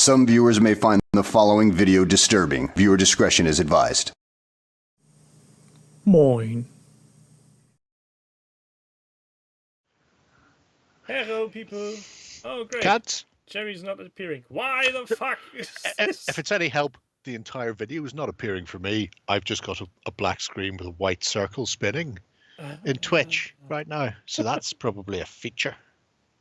Some viewers may find the following video disturbing. Viewer discretion is advised. Moin. Hello, people. Oh, great. Cats. Jerry's not appearing. Why the fuck is this? If it's any help, the entire video is not appearing for me. I've just got a black screen with a white circle spinning in Twitch right now. So that's probably a feature.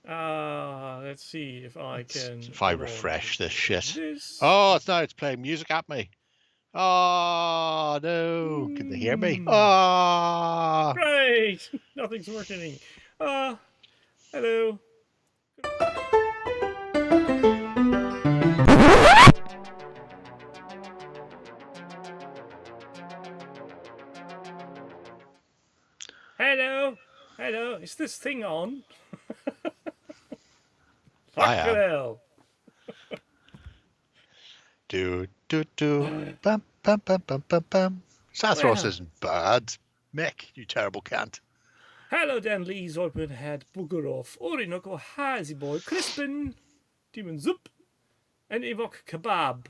Let's see if I can... If I refresh this shit. This... Oh, it's playing music at me. Oh, no. Can they hear me? Oh. Great! Nothing's working. Hello. Hello. Is this thing on? I am. Hell. Do. Bam, bam, bam, bam, bam, bam. Sathros isn't bad. Mick, you terrible cunt. Hello, Dan Lee, Zolpenhead, Buggerov, Orinoco, Hazyboy, Crispin, Demon Zup, and Evoke Kebab.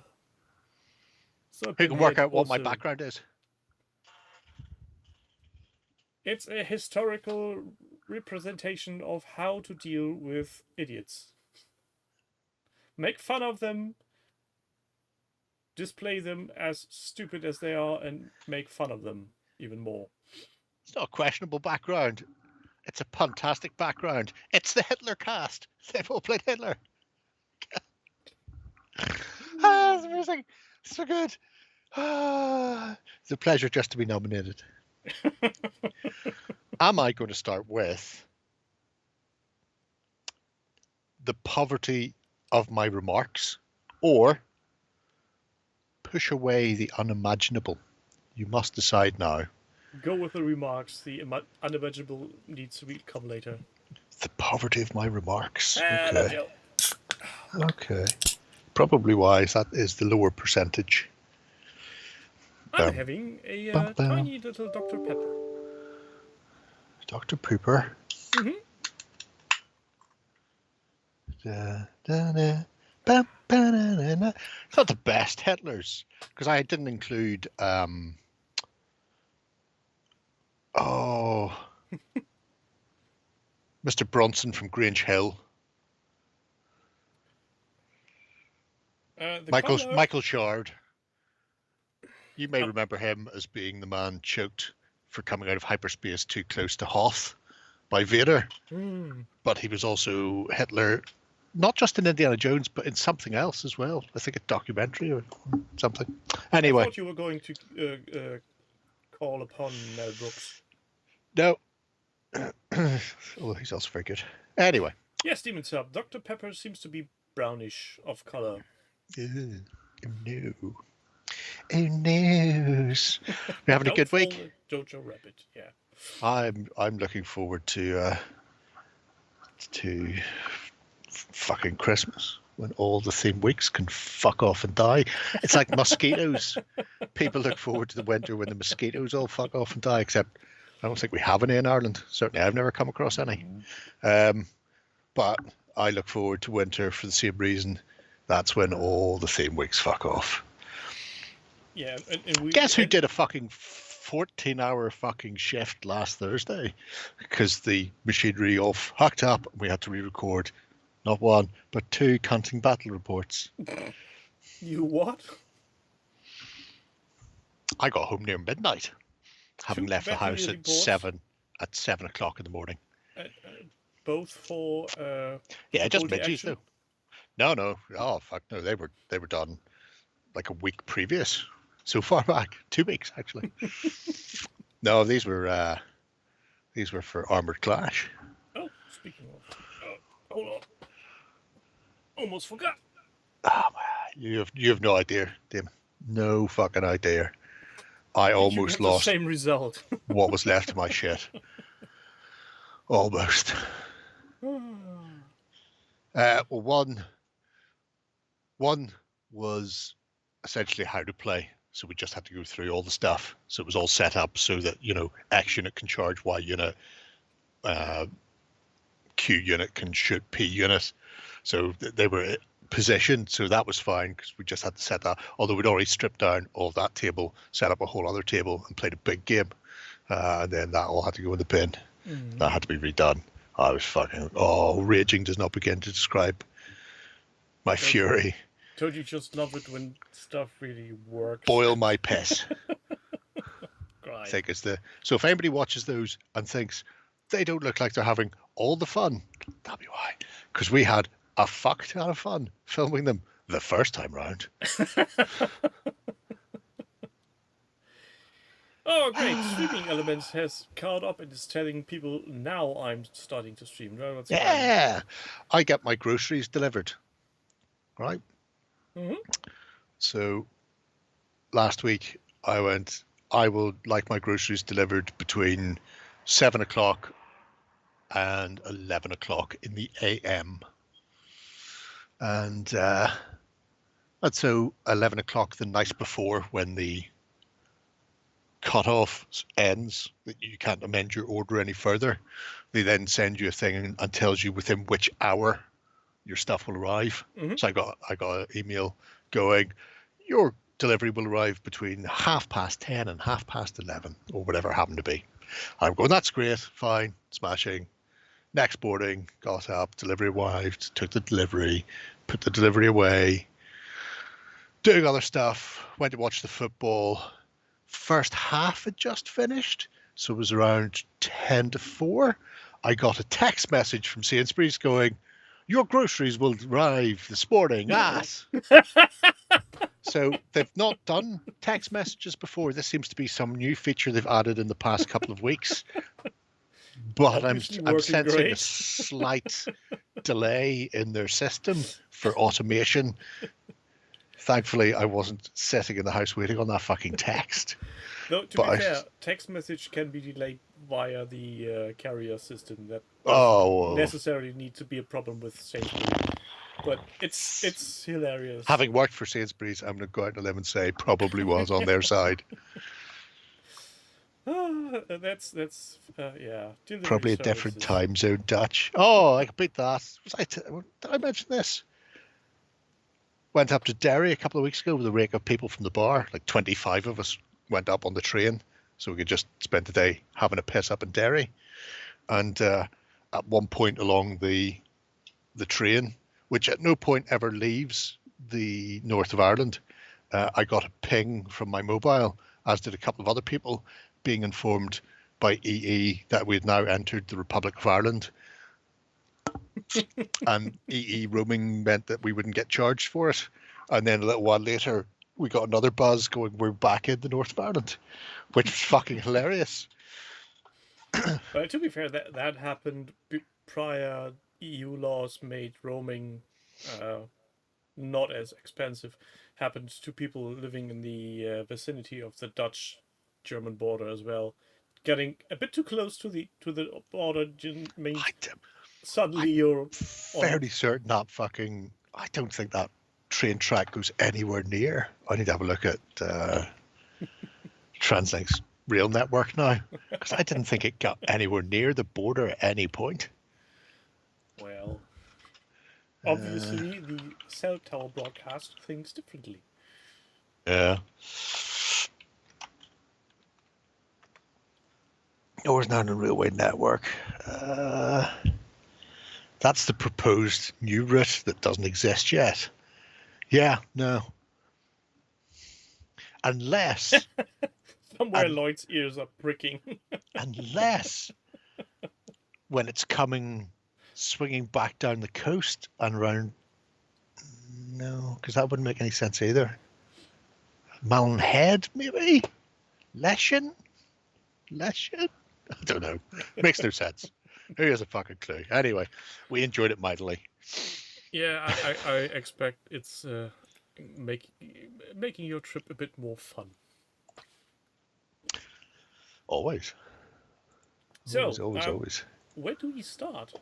Who can work out what my background is? It's a historical representation of how to deal with idiots. Make fun of them, display them as stupid as they are, and make fun of them even more. It's not a questionable background. It's a fantastic background. It's the Hitler cast. They've all played Hitler. It's amazing. So good. It's a pleasure just to be nominated. Am I going to start with the poverty of my remarks or push away the unimaginable? You must decide now. Go with the remarks. The unimaginable needs to come later. The poverty of my remarks. Okay. Okay. Probably wise. That is the lower percentage. I'm having a tiny little Dr. Pepper. Dr. Pooper. Mm-hmm. It's not the best Hitlers because I didn't include Mr. Bronson from Grange Hill. Michael Shard. You may remember him as being the man choked for coming out of hyperspace too close to Hoth by Vader. But he was also Hitler, not just in Indiana Jones, but in something else as well. I think a documentary or something. Anyway. I thought you were going to call upon Mel Brooks. No. Oh, he's also very good. Anyway. Yes, Demon Sub. Dr. Pepper seems to be brownish of color. Oh, no. Oh, no. We having a good week? Jojo Rabbit, yeah. I'm looking forward to fucking Christmas when all the theme weeks can fuck off and die. It's like mosquitoes. People look forward to the winter when the mosquitoes all fuck off and die, except I don't think we have any in Ireland. Certainly I've never come across any. But I look forward to winter for the same reason. That's when all the theme weeks fuck off. Yeah, and guess who did a fucking 14-hour fucking shift last Thursday because the machinery all fucked up and we had to re-record not one but 2 counting battle reports. You what? I got home near midnight, having left the house at 7 o'clock in the morning. Both for yeah, just midges though. No. Oh fuck no, they were done like a week previous. So far back, 2 weeks actually. No, these were for Armored Clash. Oh, speaking of, hold on, almost forgot. Oh man, you have no idea, Tim. No fucking idea. I almost lost the same result. What was left of my shit. Almost. Well, one was essentially how to play. So we just had to go through all the stuff. So it was all set up so that, X unit can charge Y unit, Q unit can shoot P unit. So they were position, so that was fine because we just had to set that. Although we'd already stripped down all that table, set up a whole other table, and played a big game, and then that all had to go in the bin. That had to be redone. I was fucking raging does not begin to describe my fury. Don't you just love it when stuff really works? Boil my piss. Right. I think it's so if anybody watches those and thinks they don't look like they're having all the fun, that'll be why. Because we had a fuck ton of fun filming them the first time round. Oh, great. Streaming Elements has caught up and is telling people now I'm starting to stream. No, that's Yeah. I get my groceries delivered. Right? So last week I went, I will like my groceries delivered between 7 o'clock and 11 o'clock in the AM. And so 11 o'clock the night before, when the cutoff ends, that you can't amend your order any further, they then send you a thing and tells you within which hour your stuff will arrive. So I got an email going, your delivery will arrive between 10:30 and 11:30, or whatever it happened to be. I'm going, that's great, fine, smashing. Next morning, got up, delivery arrived, took the delivery, put the delivery away, doing other stuff, went to watch the football. First half had just finished, so it was around 10 to 4. I got a text message from Sainsbury's going, your groceries will arrive this morning, ass. So they've not done text messages before. This seems to be some new feature they've added in the past couple of weeks. But I'm sensing great. a slight delay in their system for automation. Thankfully, I wasn't sitting in the house waiting on that fucking text. Though, to be fair, text message can be delayed via the carrier system. That doesn't necessarily need to be a problem with Sainsbury's. But it's hilarious. Having worked for Sainsbury's, I'm going to go out on a limb and say probably was on their side. That's yeah. Probably a different time zone, Dutch. Oh, I could beat that. Did I mention this? Went up to Derry a couple of weeks ago with a rake of people from the bar. Like 25 of us went up on the train so we could just spend the day having a piss up in Derry. And at one point along the train, which at no point ever leaves the north of Ireland, I got a ping from my mobile, as did a couple of other people, being informed by EE that we had now entered the Republic of Ireland. And EE roaming meant that we wouldn't get charged for it. And then a little while later, we got another buzz going, we're back in the north of Ireland, which was fucking hilarious. But to be fair, that happened prior. EU laws made roaming not as expensive. Happened to people living in the vicinity of the Dutch-German border as well. Getting a bit too close to the border means suddenly you're fairly certain that fucking, I don't think that train track goes anywhere near. I need to have a look at Translink's rail network now, because I didn't think it got anywhere near the border at any point. Well, obviously the cell tower broadcast thinks differently. Yeah. Northern Ireland Railway Network. That's the proposed new route that doesn't exist yet. Yeah, no. Unless... Somewhere Lloyd's ears are pricking. Unless when it's coming, swinging back down the coast and around... No, because that wouldn't make any sense either. Malin Head, maybe? Leshin? I don't know. Makes no sense. Who has a fucking clue? Anyway, we enjoyed it mightily. Yeah, I expect it's making your trip a bit more fun. Always. So, always. Where do we start?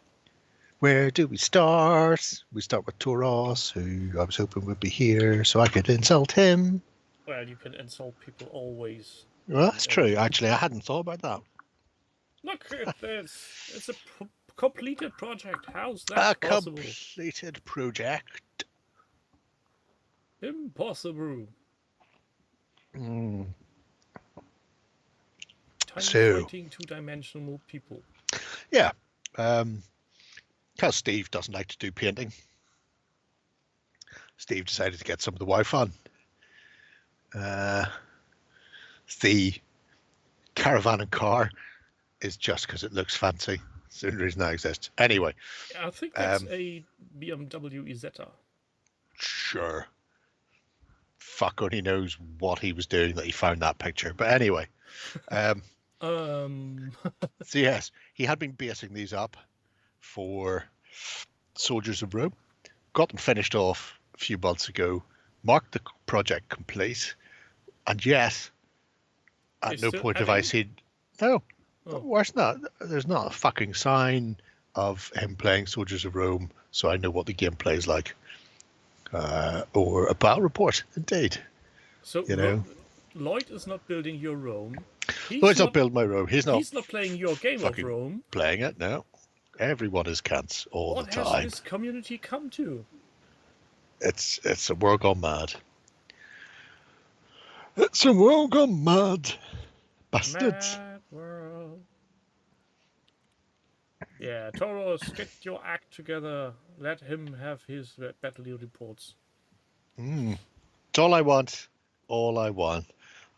Where do we start? We start with Toros, who I was hoping would be here so I could insult him. Well, you can insult people always. Well, that's true. Actually, I hadn't thought about that. Look, it's a completed project. How's that possible? Completed project. Impossible. Mm. Tiny So- fighting two-dimensional people. Yeah. Because Steve doesn't like to do painting, Steve decided to get some of the wife on. The caravan and car is just because it looks fancy. It's the only reason that exists. Anyway, I think that's a BMW Isetta. sure. Fuck only knows what he was doing that he found that picture. But anyway, so yes, he had been basing these up for Soldiers of Rome, got them finished off a few months ago, marked the project complete, and yet at He's no still point have I adding? seen no. Oh. Where's not? There's not a fucking sign of him playing Soldiers of Rome, so I know what the gameplay is like, or a battle report. Indeed, So you know. Lloyd is not building your Rome. Lloyd's not building my Rome. He's not playing your game of fucking Rome. playing it. No, everyone is cants all What the has time. this community come to? It's a world gone mad. It's a world gone mad. Bastards. Mad world. Yeah, Toros, get your act together. Let him have his battle reports. It's all I want. All I want.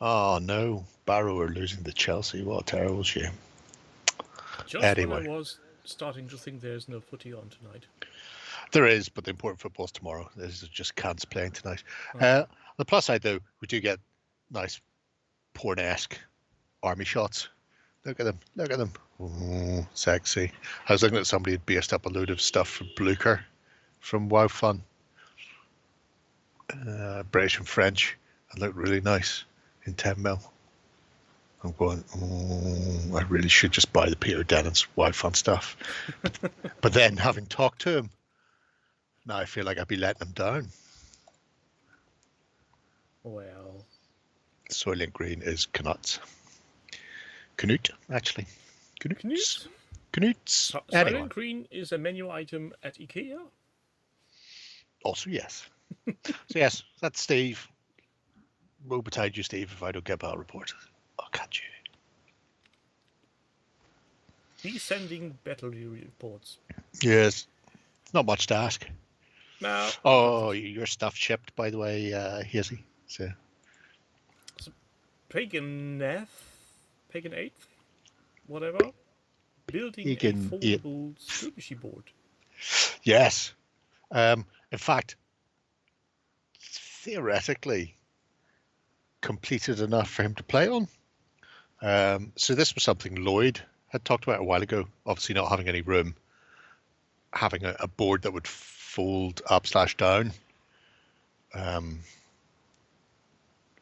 Oh no, Barrow are losing to Chelsea. What a terrible shame. Just Anyway. when I was starting to think there's no footy on tonight. There is, but the important football's tomorrow. This is just cants playing tonight. The plus side, though, we do get nice porn-esque army shots. Look at them. Look at them. Ooh, sexy. I was looking at somebody who'd based up a load of stuff from Blucher from WoW Fun. British and French. And looked really nice in 10 mil. I'm going, I really should just buy the Peter Dennis WoW Fun stuff. But then, having talked to him, now I feel like I'd be letting him down. Well, Soylent Green is Canuts. Canute, actually. Knut? Canutes. Silent Anyway, Green is a menu item at IKEA. also yes. So yes, that's Steve. Woe betide you, Steve, if I don't get battle report. I'll catch you. He's sending battle reports. Yes. Not much to ask. Now, Oh, your stuff shipped, by the way, Hazy. So Pagan 8th, whatever, building Pagan a 8th. foldable skirmishy board. yes. In fact, theoretically completed enough for him to play on. So this was something Lloyd had talked about a while ago. Obviously not having any room, having a board that would fold up/down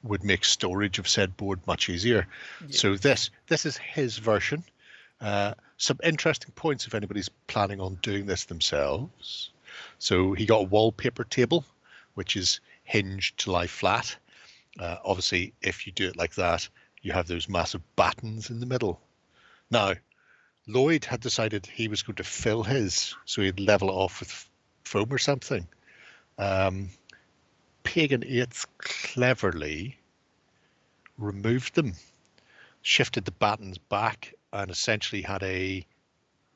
would make storage of said board much easier. Yeah. So this is his version. Some interesting points if anybody's planning on doing this themselves. So he got a wallpaper table, which is hinged to lie flat. Obviously, if you do it like that, you have those massive battens in the middle. Now, Lloyd had decided he was going to fill his, so he'd level it off with foam or something. Pagan 8 cleverly removed them, shifted the battens back, and essentially had a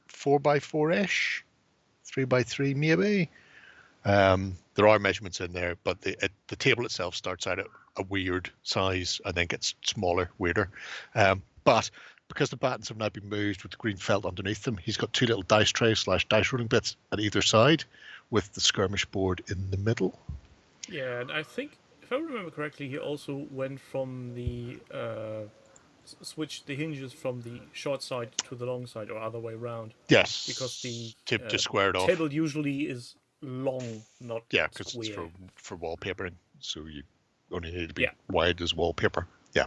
4x4-ish, 3x3 maybe. There are measurements in there, but the table itself starts out at a weird size and then gets smaller, weirder. But because the battens have now been moved with the green felt underneath them, he's got two little dice trays / dice rolling bits at either side with the skirmish board in the middle. Yeah, and I think, if I remember correctly, he also went from the switched the hinges from the short side to the long side, or other way around. Yes, Because the to square it off. table usually is long, not Yeah, because it's square. for wallpapering, so you only need to be Yeah. wide as wallpaper. Yeah.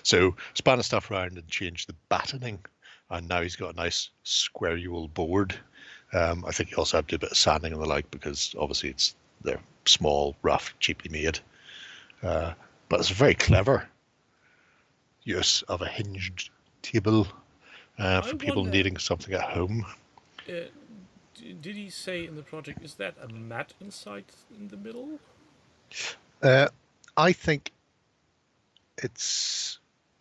So span the stuff around and change the battening, and now he's got a nice squareual board. I think he also had to do a bit of sanding and the like, because obviously they're small, rough, cheaply made. But it's a very clever use of a hinged table for people wonder- needing something at home. Did he say in the project, is that a mat inside in the middle? I think it's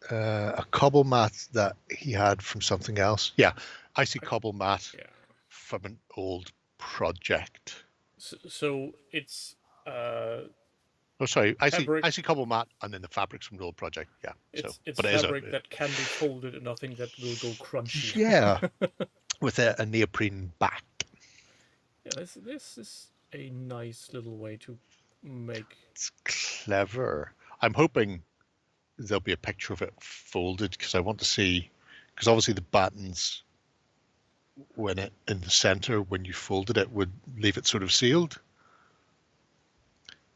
a cobble mat that he had from something else. Yeah, I see cobble mat Yeah. from an old project. So it's Oh, sorry, I fabric. see cobble mat and then the fabrics from the old project. Yeah, so It's but it is a fabric that can be folded and nothing that will go crunchy. yeah with a neoprene back. Yeah, this is a nice little way to make. It's clever. I'm hoping there'll be a picture of it folded because I want to see, because obviously the battens when it in the center when you folded it would leave it sort of sealed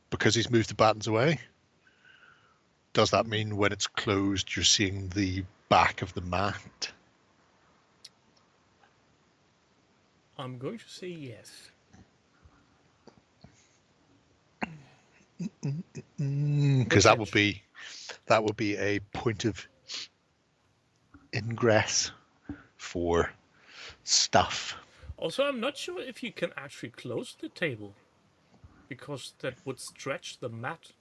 because he's moved the battens away. Does that mean when it's closed you're seeing the back of the mat? I'm going to say yes. Because that would be a point of ingress for stuff. Also, I'm not sure if you can actually close the table, because that would stretch the mat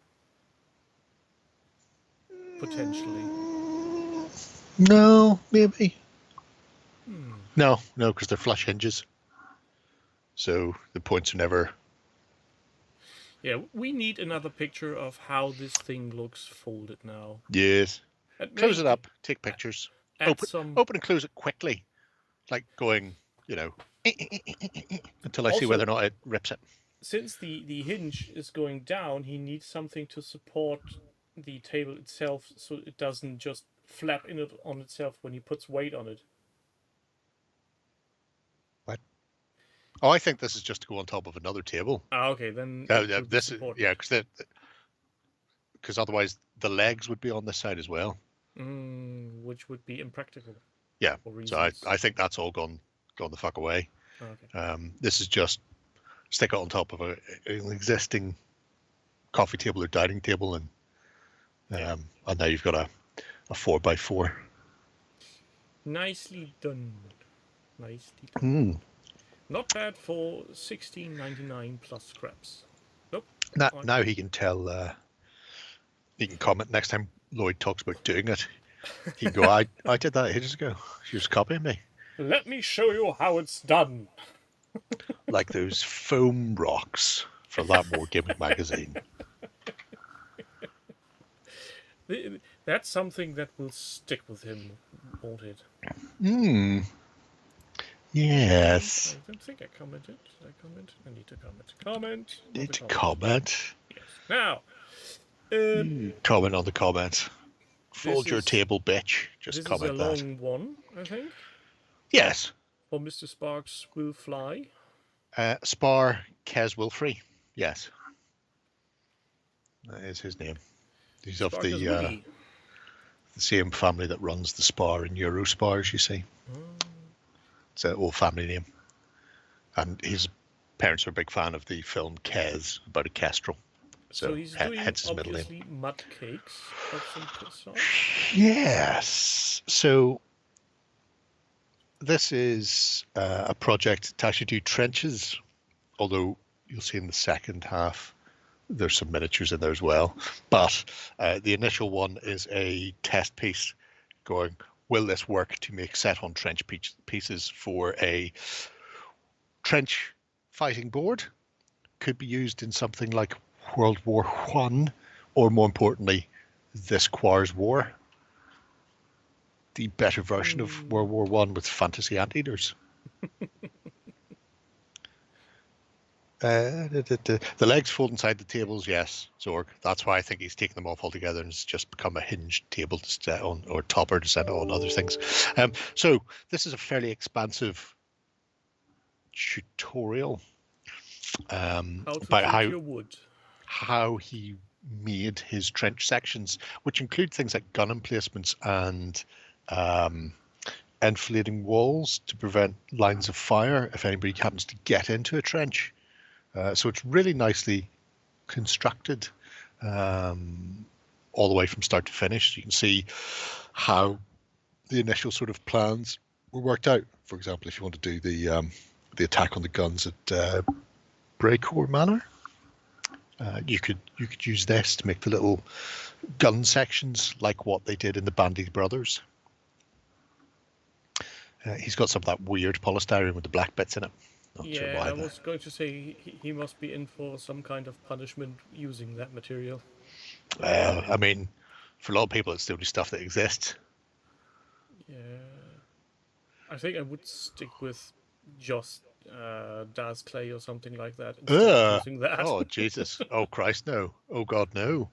potentially. No, maybe. No, because they're flush hinges. So the points are never. Yeah, we need another picture of how this thing looks folded now. Yes. And Close it maybe up. Take pictures. add Open and close it quickly, like going, until I see Also, whether or not it rips it. Since the hinge is going down, he needs something to support the table itself, so it doesn't just flap in it on itself when he puts weight on it. What? Oh, I think this is just to go on top of another table. Ah, okay, then This is because otherwise the legs would be on this side as well. Which would be impractical. Yeah, so I think that's all gone the fuck away. Okay. This is just stick it on top of an existing coffee table or dining table, and now you've got a 4x4. Nicely done. Nicely done. Not bad for $16.99 plus scraps. Nope. Now he can tell. He can comment next time Lloyd talks about doing it. He can go, I did that ages ago. She was copying me. Let me show you how it's done. Like those foam rocks from that Wargaming magazine. That's something that will stick with him, won't it? Yes. I don't think I commented. Did I comment? I need to comment. Need to comment. Yes. Now. Comment on the comments. Fold your table, bitch. Just comment that. This is a long one, I think. Yes. For Mr. Sparks will fly. Spar Kez Wilfrey. Yes. That is his name. He's of the same family that runs the Spar and Eurospars, you see. It's an old family name. And his parents are a big fan of the film Kez, about a kestrel. So he's doing hence his middle obviously name. mud cakes of some sort. Yes. So this is a project to actually do trenches, although you'll see in the second half there's some miniatures in there as well. But the initial one is a test piece going, will this work to make set-on trench pieces for a trench fighting board? Could be used in something like World War I, or more importantly, this Quars War. The better version of World War I with fantasy anteaters. The legs fold inside the tables, yes, Zorg. That's why I think he's taken them off altogether and it's just become a hinged table to sit on, or topper to sit on other things. So this is a fairly expansive tutorial about how he made his trench sections, which include things like gun emplacements and enfilading walls to prevent lines of fire if anybody happens to get into a trench. So it's really nicely constructed all the way from start to finish. You can see how the initial sort of plans were worked out. For example, if you want to do the attack on the guns at Breakour Manor, You could use this to make the little gun sections like what they did in the Bandy Brothers. He's got some of that weird polystyrene with the black bits in it. Not sure Yeah, why. I was going to say he must be in for some kind of punishment using that material. I mean, for a lot of people, it's the only stuff that exists. Yeah, I think I would stick with just Das Clay or something like that instead of using that. Oh, Jesus. Oh, Christ, no. Oh, God, no.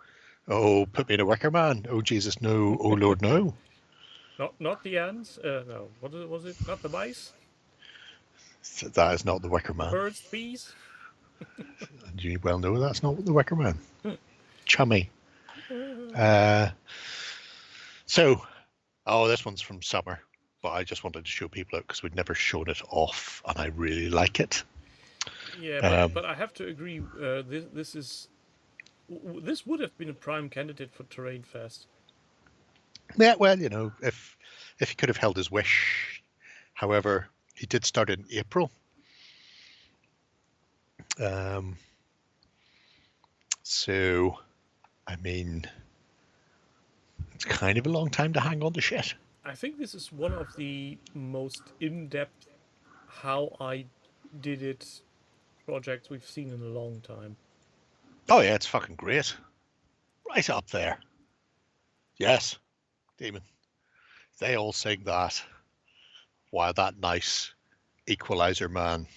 Oh, put me in a wicker man. Oh, Jesus, no. Oh, Lord, no. Not the ants. No, was it? Not the mice. That is not the wicker The man. birds, the bees. And you well know that's not the wicker man. Chummy. So, this one's from summer, but I just wanted to show people it because we'd never shown it off, and I really like it. Yeah, but I have to agree. This would have been a prime candidate for Terrain Fest. Yeah, well, you know, if he could have held his wish. However, he did start in April. So, I mean, it's kind of a long time to hang on to shit. I think this is one of the most in-depth how I did it projects we've seen in a long time. Oh yeah, it's fucking great. Right up there. Yes, Demon. They all sing that while that nice equalizer man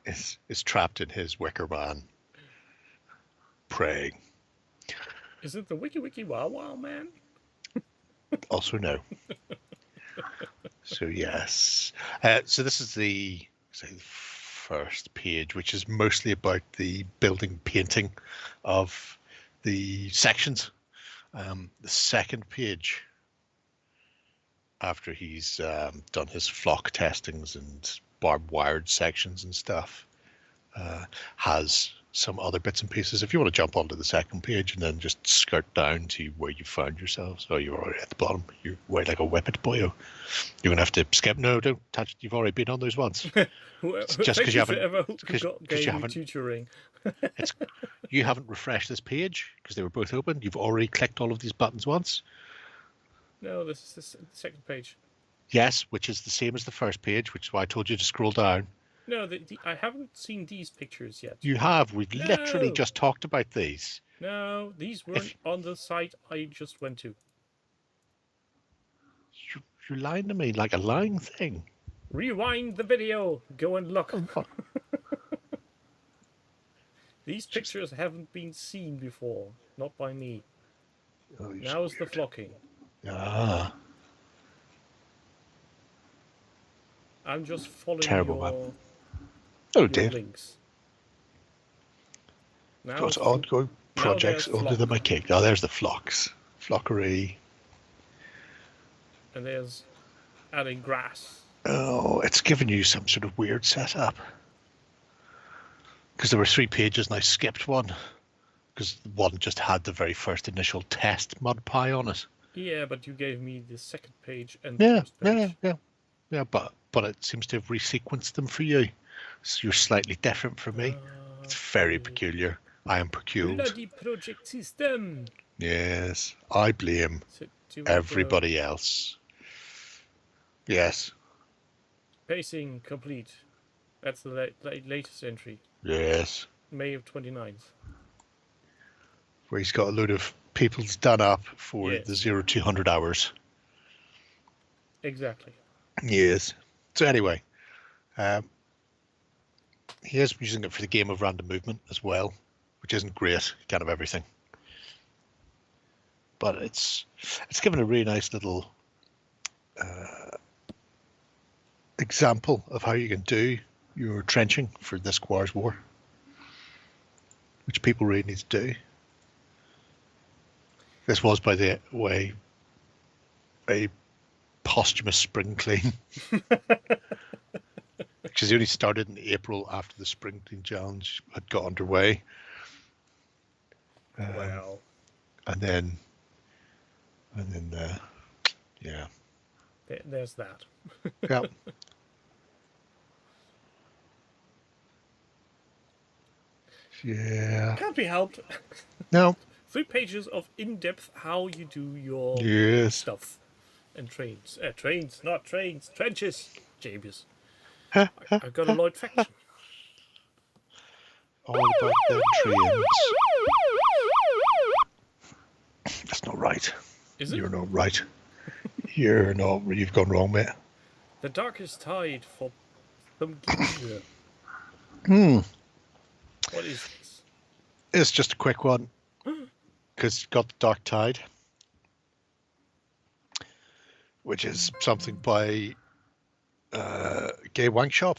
is trapped in his wicker man praying. Is it the Wiki Wiki Wow Wow man? Also no. So yes. So this is the first page, which is mostly about the building painting of the sections. The second page, after he's done his flock testings and barbed wired sections and stuff, has some other bits and pieces. If you want to jump onto the second page and then just skirt down to where you found yourselves, oh, you're already at the bottom. You're way like a whippet boyo. You're gonna have to skip. No, don't touch. You've already been on those once. Just because you haven't gave me tutoring. You haven't refreshed this page because they were both open. You've already clicked all of these buttons once. No, this is the second page. Yes, which is the same as the first page, which is why I told you to scroll down. No, I haven't seen these pictures yet. You have. We've literally just talked about these. No, these weren't on the site I just went to. You're lying to me like a lying thing. Rewind the video. Go and look. Oh, These pictures haven't been seen before. Not by me. Oh, now is the flocking. Ah. I'm just following Terrible your dear. links. Now Got ongoing projects older than my cake. Oh, there's the flocks. Flockery. And there's adding grass. Oh, it's given you some sort of weird setup. Because there were 3 pages and I skipped one. Because one just had the very first initial test mud pie on it. Yeah, but you gave me the second page and the first page. Yeah, but it seems to have resequenced them for you. So you're slightly different from me. It's very peculiar. I am peculiar. Bloody project system. Yes, I blame everybody else. Yes. Pacing complete. That's the latest entry. Yes. May of 29th. Where he's got a load of people's done up for the 0-200 hours. Exactly. Yes. So anyway, he is using it for the game of random movement as well, which isn't great. You can't have everything. But it's given a really nice little example of how you can do your trenching for this Square's War, which people really need to do. This was, by the way, a posthumous spring clean, because he only started in April after the spring clean challenge had got underway. Wow. And then, yeah. There's that. Yeah. Yeah. Can't be helped. No. 3 pages of in-depth how you do your Yes. stuff. And trains. Trains, not trains. Trenches. Jabius. I've got a Lloyd faction. All about them trains. That's not right. Is it? You're not right. You're not. You've gone wrong, mate. The darkest tide for some geezer. What is this? It's just a quick one. Because it's got the Dark Tide. Which is something by Gay Wank Shop.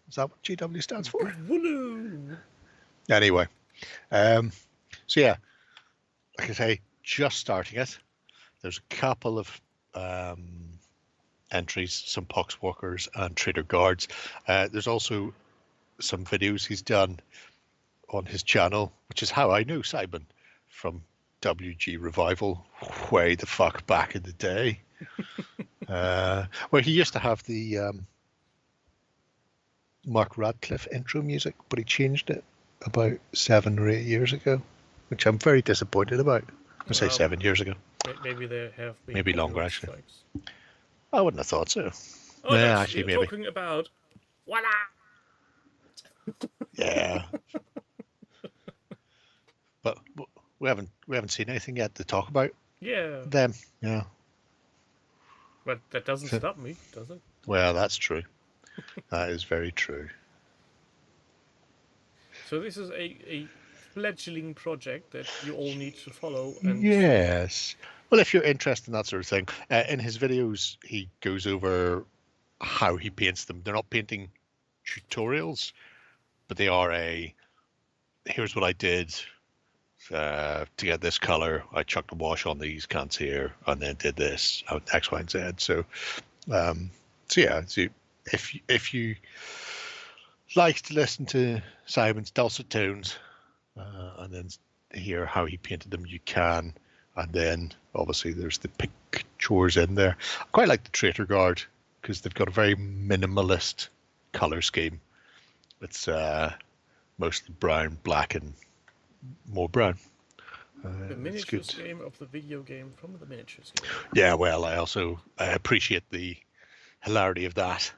Is that what GW stands for? Woohoo! Anyway. So yeah. Like I say, just starting it. There's a couple of entries, some poxwalkers and trader guards. There's also some videos he's done on his channel, which is how I knew Simon from WG Revival way the fuck back in the day. Where he used to have the Mark Radcliffe intro music, but he changed it about 7 or 8 years ago, which I'm very disappointed about. I say 7 years ago. Maybe they have been Maybe longer, actually. strikes. I wouldn't have thought so. Oh, Yeah, no, actually, you're maybe. talking about voila. Yeah. But we haven't seen anything yet to talk about Yeah, them. Yeah. but that doesn't stop me, does it? Well, that's true. That is very true. So this is a fledgling project that you all need to follow. And Yes. Well, if you're interested in that sort of thing, in his videos, he goes over how he paints them. They're not painting tutorials, but they are here's what I did to get this color. I chucked a wash on these cans here and then did this, X, Y, and Z. So, yeah, so if you like to listen to Simon's dulcet tones and then hear how he painted them, you can. And then obviously there's the pictures in there. I quite like the Traitor Guard because they've got a very minimalist color scheme. It's mostly brown, black, and more brown. the miniatures game of the video game from the miniatures game. Yeah, well, I appreciate the hilarity of that.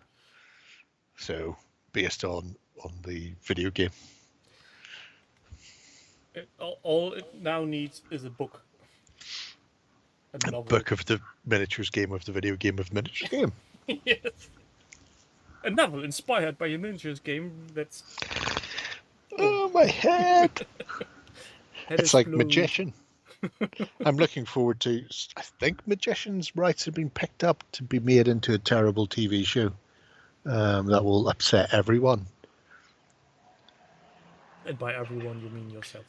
So, based on the video game. All it now needs is a book. A novel. Book of the miniatures game of the video game of the miniatures game. Yes. A novel inspired by a miniatures game that's... Oh, my head! It's like blue. Magician. I'm looking forward to... I think Magician's rights have been picked up to be made into a terrible TV show that will upset everyone. And by everyone, you mean yourself.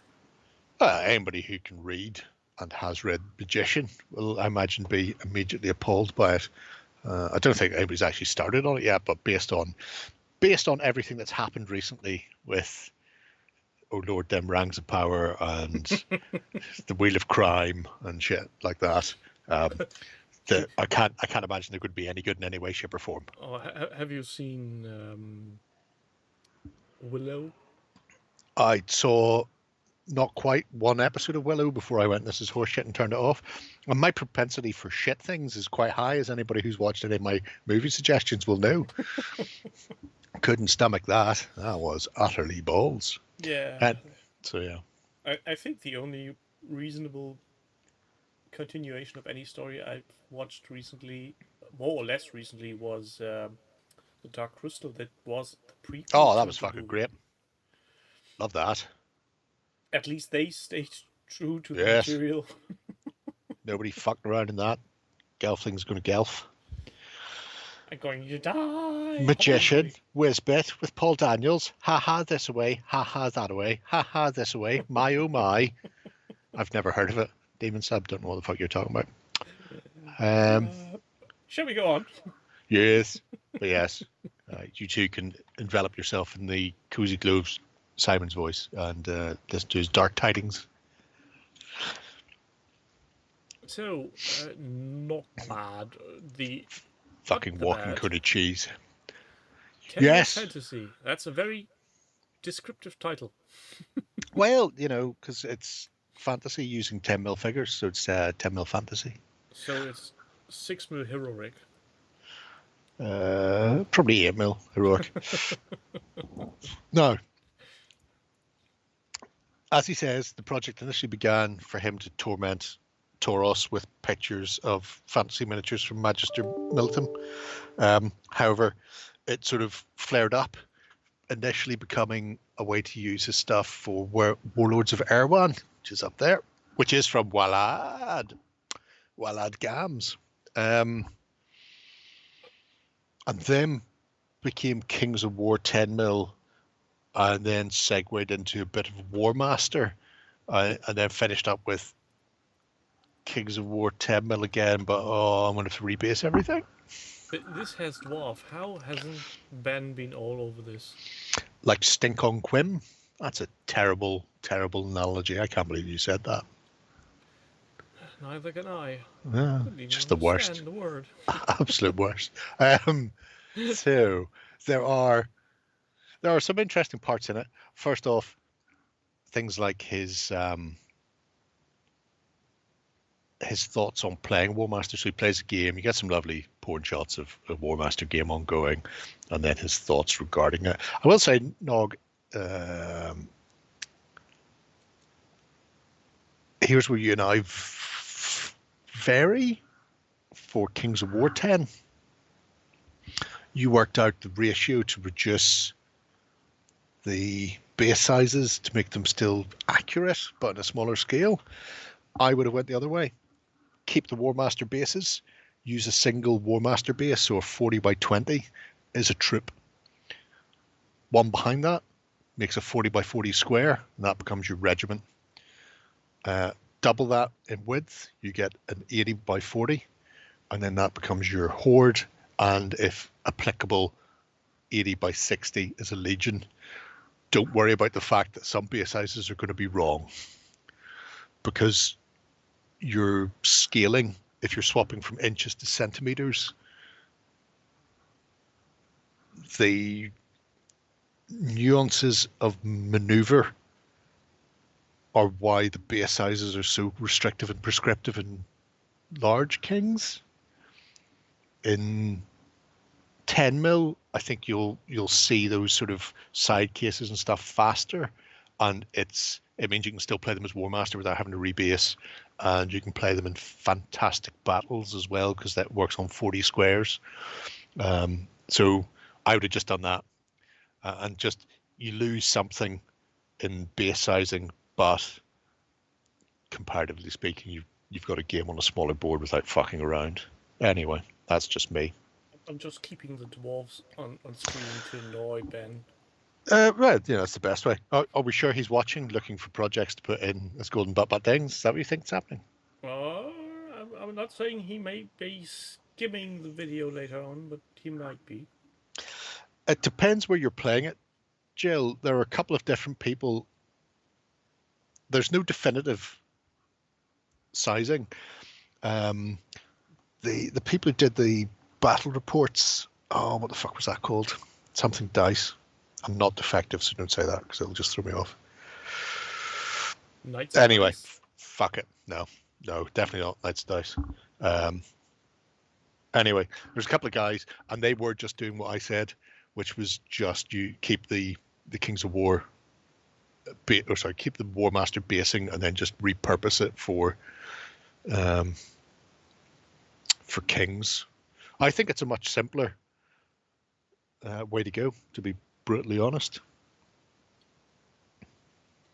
Anybody who can read and has read Magician will, I imagine, be immediately appalled by it. I don't think anybody's actually started on it yet, but based on everything that's happened recently with Oh Lord, them Rangs of Power and the Wheel of Crime and shit like that, I can't imagine there could be any good in any way, shape, or form. Oh, have you seen Willow? I saw not quite one episode of Willow before I went, this is horseshit, and turned it off. And my propensity for shit things is quite high, as anybody who's watched any of my movie suggestions will know. Couldn't stomach that. That was utterly balls. Yeah. And, so, yeah. I think the only reasonable continuation of any story I've watched recently, more or less recently, was The Dark Crystal. That was the prequel. Oh, that was fucking great. Love that. At least they stayed true to the Yes. material. Nobody fucked around in that. Gelfling's going to gelf. I'm going to die. Magician, Whizbit with Paul Daniels. Ha ha this away, ha ha that away, ha ha this away. My oh my. I've never heard of it. Demon Sub, don't know what the fuck you're talking about. Shall we go on? Yes, but yes, you too can envelop yourself in the Cozy Gloves Simon's voice and listen to his dark tidings. So, not bad. The fucking walking bad. coated cheese. Ten-year Yes. fantasy. That's a very descriptive title. Well, because it's fantasy using 10mm figures, so it's 10mm fantasy. So it's 6mm heroic. Probably 8mm heroic. No. As he says, the project initially began for him to torment Tauros with pictures of fantasy miniatures from Magister Milton. However, it sort of flared up, initially becoming a way to use his stuff for Warlords of Erwan, which is up there, which is from Walad Gams. And then became Kings of War 10mm, and then segued into a bit of War Master, and then finished up with Kings of War 10mm again, but I'm going to have to rebase everything. But this has dwarf. How hasn't Ben been all over this? Like Stink on Quim? That's a terrible, terrible analogy. I can't believe you said that. Neither can I. Yeah, just the worst. The word. Absolute worst. So there are some interesting parts in it. First off, things like his thoughts on playing War Master. So he plays a game. You get some lovely porn shots of a War Master game ongoing, and then his thoughts regarding it. I will say, Nog, here's where you and I vary. For Kings of War 10, you worked out the ratio to reduce the base sizes to make them still accurate, but on a smaller scale. I would have went the other way. Keep the War Master bases. Use a single War Master base, so a 40 by 20 is a troop. One behind that makes a 40 by 40 square, and that becomes your regiment. Double that in width, you get an 80 by 40, and then that becomes your horde, and if applicable, 80 by 60 is a legion. Don't worry about the fact that some base sizes are going to be wrong, because you're scaling, if you're swapping from inches to centimeters, the nuances of maneuver are why the base sizes are so restrictive and prescriptive in large kings. In 10mm, I think you'll see those sort of side cases and stuff faster, and it means you can still play them as War Master without having to rebase, and you can play them in fantastic battles as well, because that works on 40 squares. So I would have just done that, and just, you lose something in base sizing, but comparatively speaking, you've got a game on a smaller board without fucking around. Anyway, that's just me. I'm just keeping the dwarves on screen to annoy Ben. Right, that's the best way. Are we sure he's watching, looking for projects to put in as golden butt dings? Is that what you think is happening? I'm not saying he may be skimming the video later on, but he might be. It depends where you're playing it, Jill. There are a couple of different people. There's no definitive sizing. The people who did the battle reports, what the fuck was that called? Something dice. I'm not defective, so don't say that, because it'll just throw me off. Knights anyway, dice. Fuck it. No, definitely not Knights dice. Anyway, there's a couple of guys, and they were just doing what I said, which was just you keep the Kings of War, keep the War Master basing, and then just repurpose it for kings. I think it's a much simpler way to go, to be brutally honest.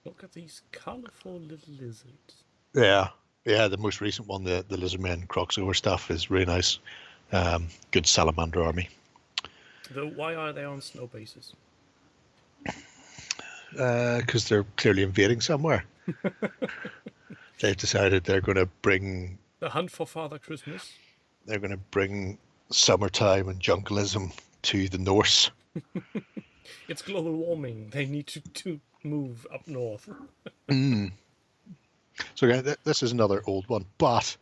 Look at these colourful little lizards. Yeah, the most recent one, the Lizardmen crossover stuff, is really nice. Good salamander army. Though, why are they on snow bases? Because they're clearly invading somewhere. They've decided they're going to bring... The hunt for Father Christmas? They're going to bring summertime and jungleism to the Norse. It's global warming. They need to move up north. So again, this is another old one, but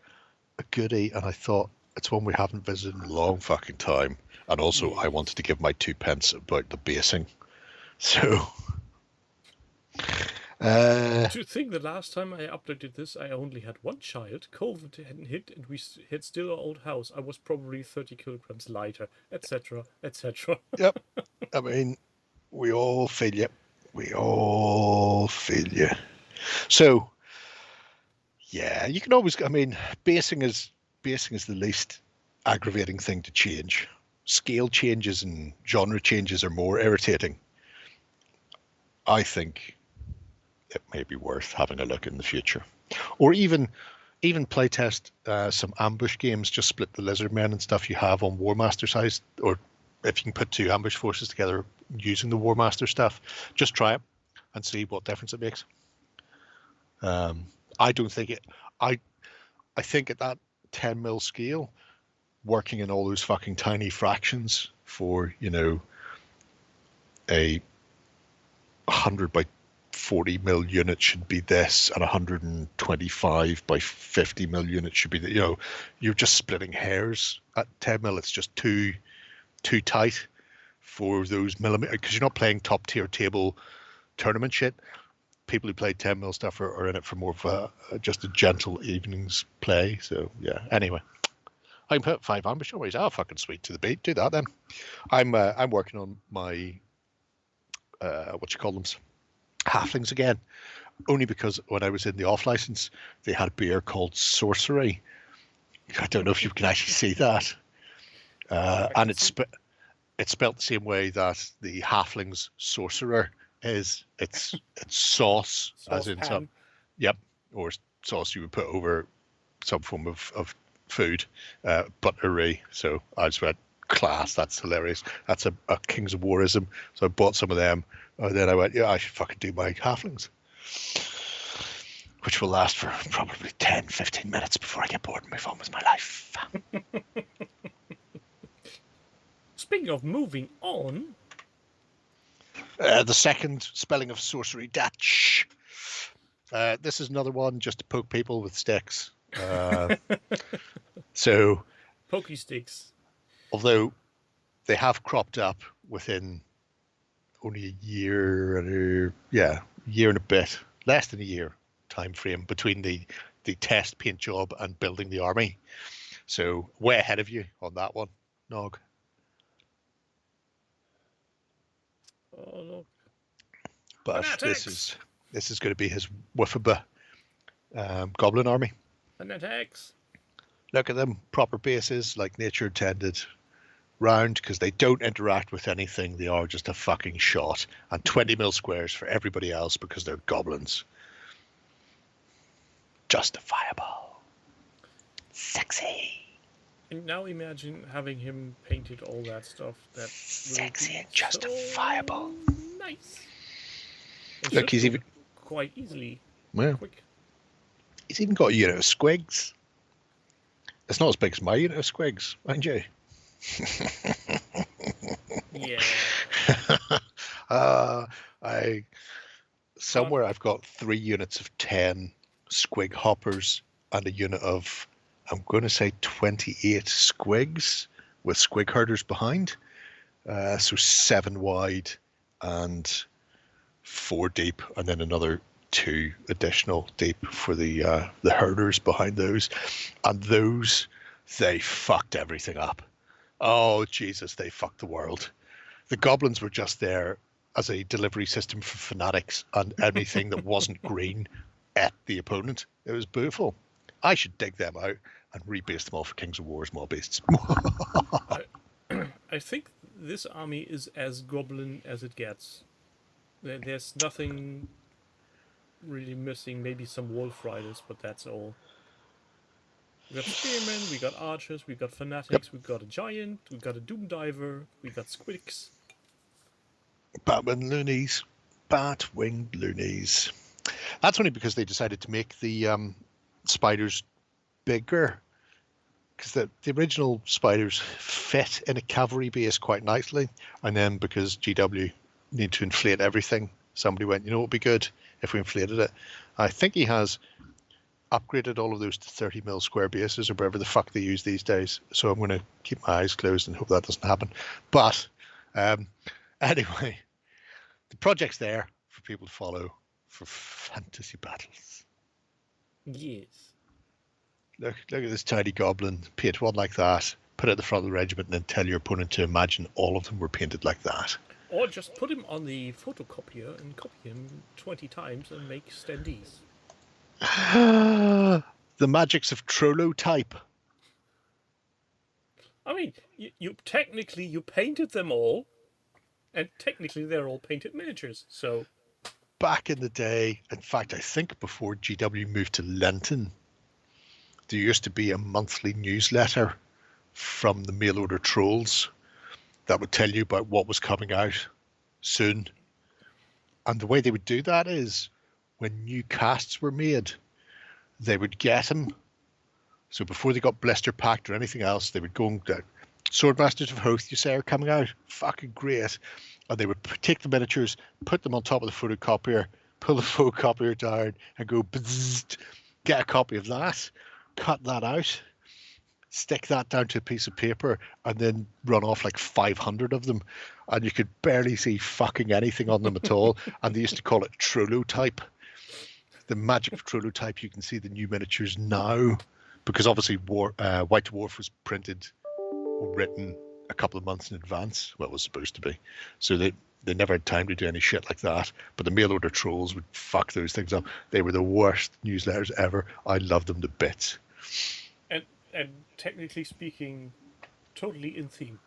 a goodie, and I thought it's one we haven't visited in a long fucking time. And also, I wanted to give my 2 pence about the basing. So To think the last time I updated this, I only had one child. COVID hadn't hit, and we had still our old house. I was probably 30 kilograms lighter, etc., etc. Yep. I mean, we all feel you. We all feel you. So, yeah, you can always. I mean, basing is the least aggravating thing to change. Scale changes and genre changes are more irritating. I think it may be worth having a look in the future, or even playtest some ambush games. Just split the lizard men and stuff you have on Warmaster size, or if you can put two ambush forces together using the Warmaster stuff, just try it and see what difference it makes. I don't think it. I think at that 10 mil scale, working in all those fucking tiny fractions for, you know, a 100 by 40 mil unit should be this, and 125 by 50 mil unit should be that. You know, you're just splitting hairs at 10 mil. It's just too tight for those millimeters, because you're not playing top tier table tournament shit. People who play 10 mil stuff are in it for more of just a gentle evenings play. So yeah. Anyway, I can put 5 ambush always. Oh, fucking sweet, to the beat. Do that then. I'm working on my what you call them, halflings again, only because when I was in the off license, they had a beer called Sorcery. I don't know if you can actually see that, and it's spelt the same way that the halflings sorcerer is. It's sauce, as in some, yep, or sauce you would put over some form of food, buttery. So I just went, class, that's hilarious. That's a Kings of Warism. So I bought some of them, and then I went, yeah, I should fucking do my halflings, which will last for probably 10-15 minutes before I get bored and move on with my life. Speaking of moving on, the second spelling of sorcery, Dutch. This is another one just to poke people with sticks. So, pokey sticks. Although they have cropped up within only a year and a bit, less than a year time frame between the test paint job and building the army. So way ahead of you on that one, Nog. Oh look. But this is going to be his Wiffaba Goblin Army. Fanatics. Look at them, proper bases like nature intended. Round, because they don't interact with anything. They are just a fucking shot, and 20 mil squares for everybody else because they're goblins. Justifiable. Sexy. And now imagine having him painted all that stuff. That sexy and justifiable. So nice. Look, he's even quite easily. Well, quick. He's even got a unit of squigs. It's not as big as my unit of squigs, mind you. Yeah. I've got 3 units of 10 squig hoppers and a unit of, I'm going to say 28 squigs with squig herders behind. So 7 wide and 4 deep, and then another 2 additional deep for the herders behind those. And those, they fucked everything up. Oh, Jesus, they fucked the world. The goblins were just there as a delivery system for fanatics, and anything that wasn't green ate the opponent. It was beautiful. I should dig them out and rebase them all for Kings of War's mob beasts. I think this army is as goblin as it gets. There's nothing really missing. Maybe some wolf riders, but that's all. We got spearmen, we got archers, we got fanatics, we got a giant, we got a doom diver, we got squicks. Bat-winged loonies. That's only because they decided to make the spiders bigger, because the original spiders fit in a cavalry base quite nicely, and then because GW need to inflate everything, somebody went, you know what would be good if we inflated it. I think he has upgraded all of those to 30 mil square bases or whatever the fuck they use these days. So I'm going to keep my eyes closed and hope that doesn't happen. But anyway, the project's there for people to follow. for fantasy battles. Yes. Look at this tiny goblin. Paint one like that. Put it at the front of the regiment, and then tell your opponent to imagine all of them were painted like that. Or just put him on the photocopier and copy him 20 times and make standees. The magics of Trollo type. I mean, you technically you painted them all, and technically they're all painted miniatures. So Back in the day, in fact, I think before GW moved to Lenton, there used to be a monthly newsletter from the mail order trolls that would tell you about what was coming out soon. And the way they would do that is when new casts were made, they would get them. So before they got blister packed or anything else, they would go and get Swordmasters of Hoth, you say, are coming out. Fucking great. And they would take the miniatures, put them on top of the photocopier, pull the photocopier down and go bzzzt, get a copy of that, cut that out, stick that down to a piece of paper, and then run off like 500 of them. And you could barely see fucking anything on them at all. And they used to call it Trollo type. The magic of Trollo type, you can see the new miniatures now. Because obviously White Dwarf was printed or written a couple of months in advance. Well, it was supposed to be. So they never had time to do any shit like that. But the mail order trolls would fuck those things up. They were the worst newsletters ever. I loved them to bits. And technically speaking, totally in theme.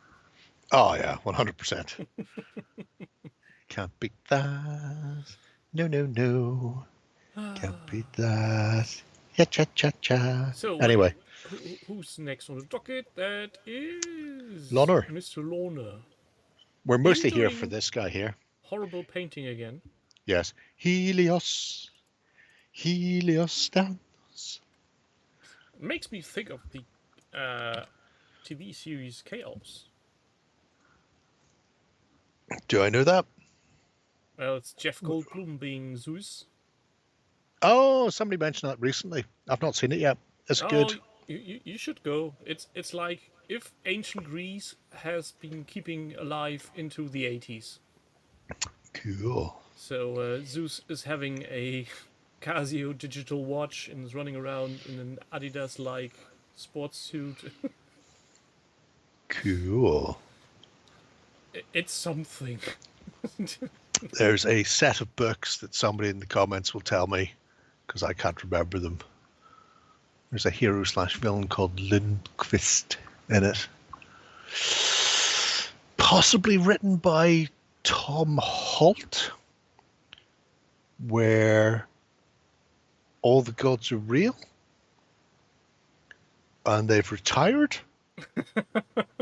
Oh yeah, 100%. Can't beat that. No. Can't beat that. Yeah, cha. So anyway, who's next on the docket? That is Loner. Mr. Loner. We're mostly here doing for this guy here. Horrible painting again. Yes. Helios stands. Makes me think of the TV series Chaos. Do I know that? Well, it's Jeff Goldblum being Zeus. Oh, somebody mentioned that recently. I've not seen it yet. Is it good? You should go. It's like if ancient Greece has been keeping alive into the 80s. Cool. So Zeus is having a Casio digital watch and is running around in an Adidas-like sports suit. Cool. It's something. There's a set of books that somebody in the comments will tell me, because I can't remember them. There's a hero/villain called Lindqvist in it. Possibly written by Tom Holt, where all the gods are real and they've retired.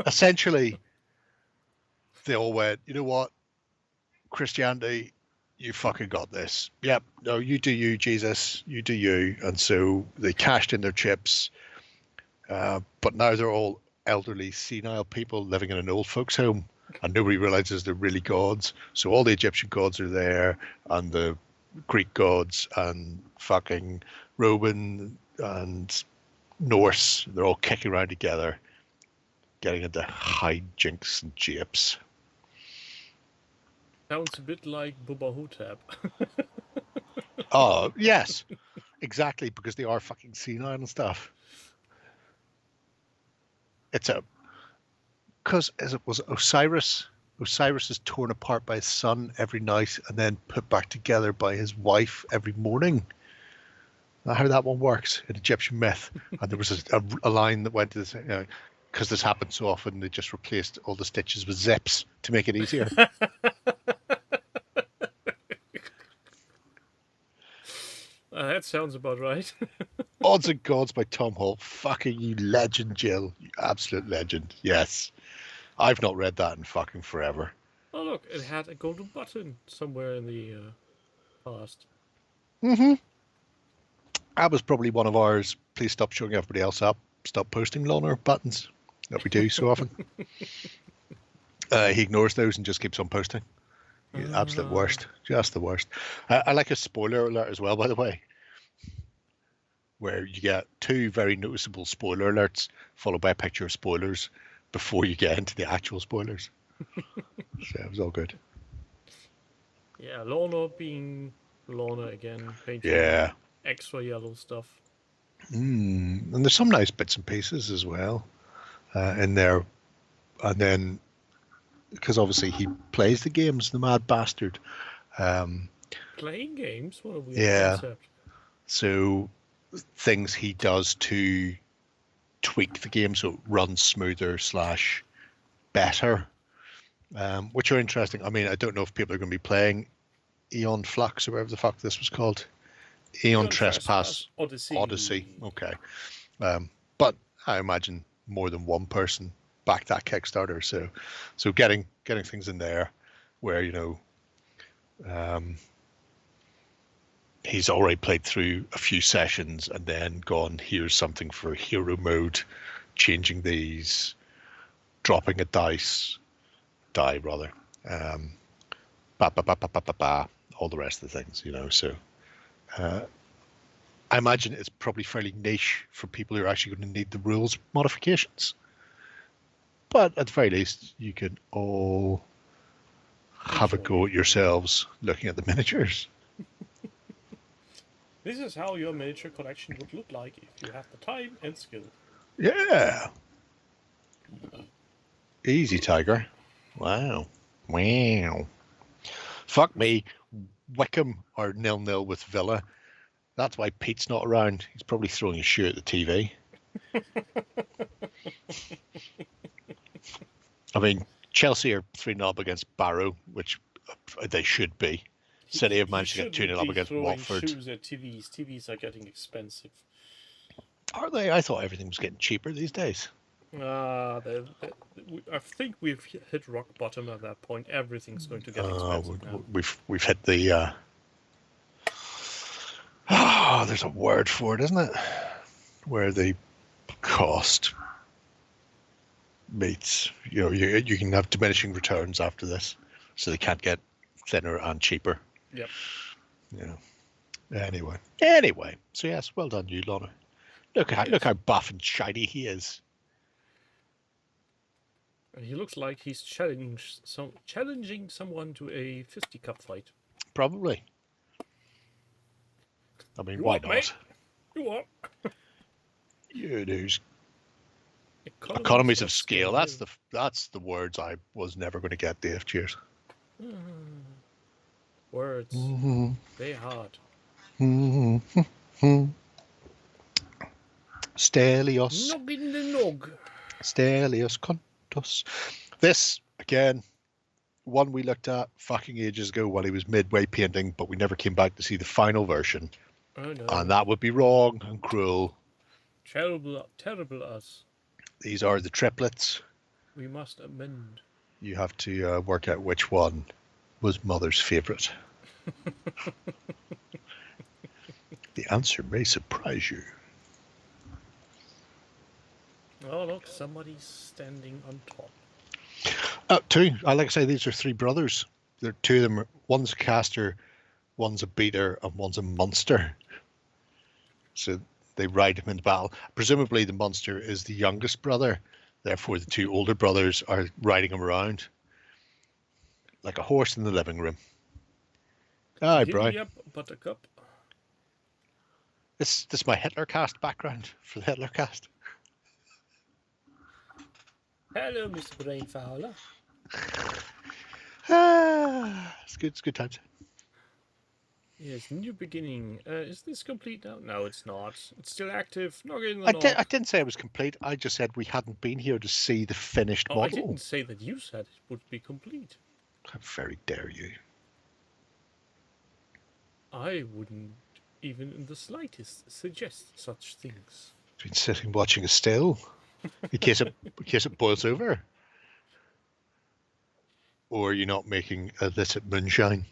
Essentially, they all went, you know what? Christianity, you fucking got this. Yep, no, you do you, Jesus, you do you. And so they cashed in their chips, but now they're all elderly, senile people living in an old folks' home, and nobody realizes they're really gods. So all the Egyptian gods are there, and the Greek gods, and fucking Roman and Norse, they're all kicking around together, getting into hijinks and japes. Sounds a bit like Bubba Hotep. Oh, yes, exactly, because they are fucking senile and stuff. It's because as it was Osiris is torn apart by his son every night and then put back together by his wife every morning. Now, how that one works in Egyptian myth. And there was a line that went to this, because this happened so often, they just replaced all the stitches with zips to make it easier. That sounds about right. Odds and Gods by Tom Holt. Fucking you legend, Jill. You absolute legend. Yes. I've not read that in fucking forever. Oh, look, it had a golden button somewhere in the past. Mm-hmm. That was probably one of ours. Please stop showing everybody else up. Stop posting loner buttons that we do so often. He ignores those and just keeps on posting. Absolute worst. Just the worst. I like a spoiler alert as well, by the way, where you get 2 very noticeable spoiler alerts followed by a picture of spoilers before you get into the actual spoilers. So it was all good. Yeah, Lorna being Lorna again, painting Yeah. extra yellow stuff. And there's some nice bits and pieces as well in there. And then, because obviously he plays the games, the mad bastard. Playing games? What a weird Yeah. concept. So things he does to tweak the game so it runs smoother / better, which are interesting. I mean, I don't know if people are going to be playing Eon Flux or whatever the fuck this was called. Eon Trespass Odyssey. Okay. But I imagine more than one person backed that Kickstarter. So getting things in there where, he's already played through a few sessions and then gone, here's something for hero mode, changing these, dropping a die rather, all the rest of the things, so I imagine it's probably fairly niche for people who are actually going to need the rules modifications, but at the very least you can all have a go at yourselves looking at the miniatures. This is how your miniature collection would look like if you have the time and skill. Yeah. Easy, Tiger. Wow. Fuck me. Wickham are 0-0 with Villa. That's why Pete's not around. He's probably throwing a shoe at the TV. I mean, Chelsea are 3-0 up against Barrow, which they should be. City have managed to get 2-0 up against Watford. Shoes at TVs. TVs are getting expensive. Are they? I thought everything was getting cheaper these days. I think we've hit rock bottom at that point. Everything's going to get expensive now. We've hit the. There's a word for it, isn't it? Where the cost meets. You can have diminishing returns after this, so they can't get thinner and cheaper. Yep. Anyway. So yes, well done, you, Lorna. Look how buff and shiny he is. And he looks like he's challenging someone to a fisticuff fight. Probably. I mean, why not? Mate? You what? There's economies of scale. That's the words I was never going to get, Dave. Cheers. Words. They hard. Stelios. Nog in the nog. Stelios Contus. This, again, one we looked at fucking ages ago while he was midway painting, but we never came back to see the final version. Oh no. And that would be wrong and cruel. Terrible us. These are the triplets. We must amend. You have to work out which one was Mother's favourite. The answer may surprise you. Oh look, somebody's standing on top. Two. I like to say these are three brothers. They're two of them. One's a caster, one's a beater, and one's a monster. So they ride him into battle. Presumably the monster is the youngest brother. Therefore, the two older brothers are riding him around like a horse in the living room. Aye, Brian. Yep, buttercup. This is my Hitler cast background for the Hitler cast. Hello, Mr. Brainfowler. It's good times. Yes, new beginning. Is this complete now? No, it's not. It's still active. Not in the I didn't say it was complete. I just said we hadn't been here to see the finished model. I didn't say that you said it would be complete. How very dare you. I wouldn't even in the slightest suggest such things. Been sitting watching a still in case it boils over. Or you're not making illicit moonshine.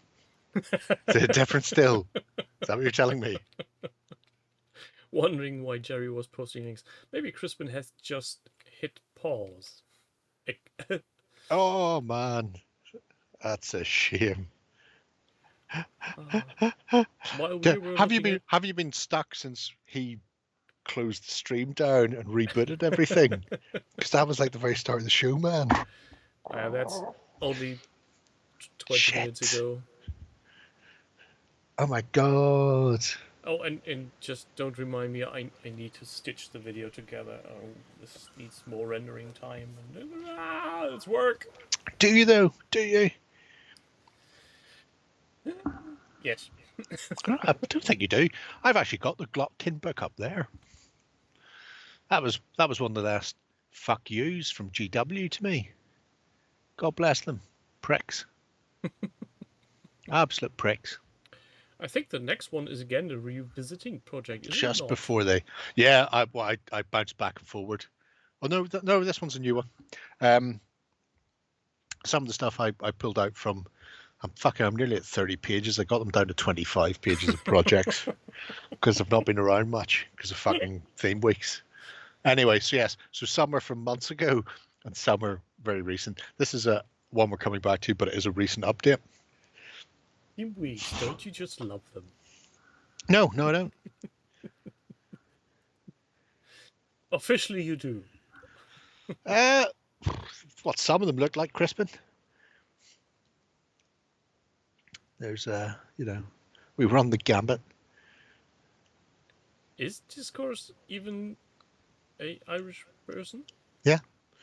It's a different still. Is that what you're telling me? Wondering why Jerry was posting links. Maybe Crispin has just hit pause. Oh man, that's a shame. Have you been stuck since he closed the stream down and rebooted everything? Because that was like the very start of the show, man. That's only 20 minutes ago. Oh my god. Oh, and just don't remind me, I need to stitch the video together. Oh, this needs more rendering time. And, it's work. Do you though? Do you? Yes. I don't think you do. I've actually got the Glotkin book up there. That was one of the last fuck yous from GW to me. God bless them. Pricks. Absolute pricks. I think the next one is again the revisiting project. Is Just it not? before they, yeah, I bounced back and forward. Oh no, no, this one's a new one. Some of the stuff I pulled out from, I'm nearly at 30 pages. I got them down to 25 pages of projects because I've not been around much because of fucking theme weeks. Anyway, so yes, so some are from months ago and some are very recent. This is a one we're coming back to, but it is a recent update. Theme weeks, don't you just love them? No, I don't. Officially, you do. What some of them look like, Crispin. There's we run the gambit. Is Discourse even a Irish person? Yeah.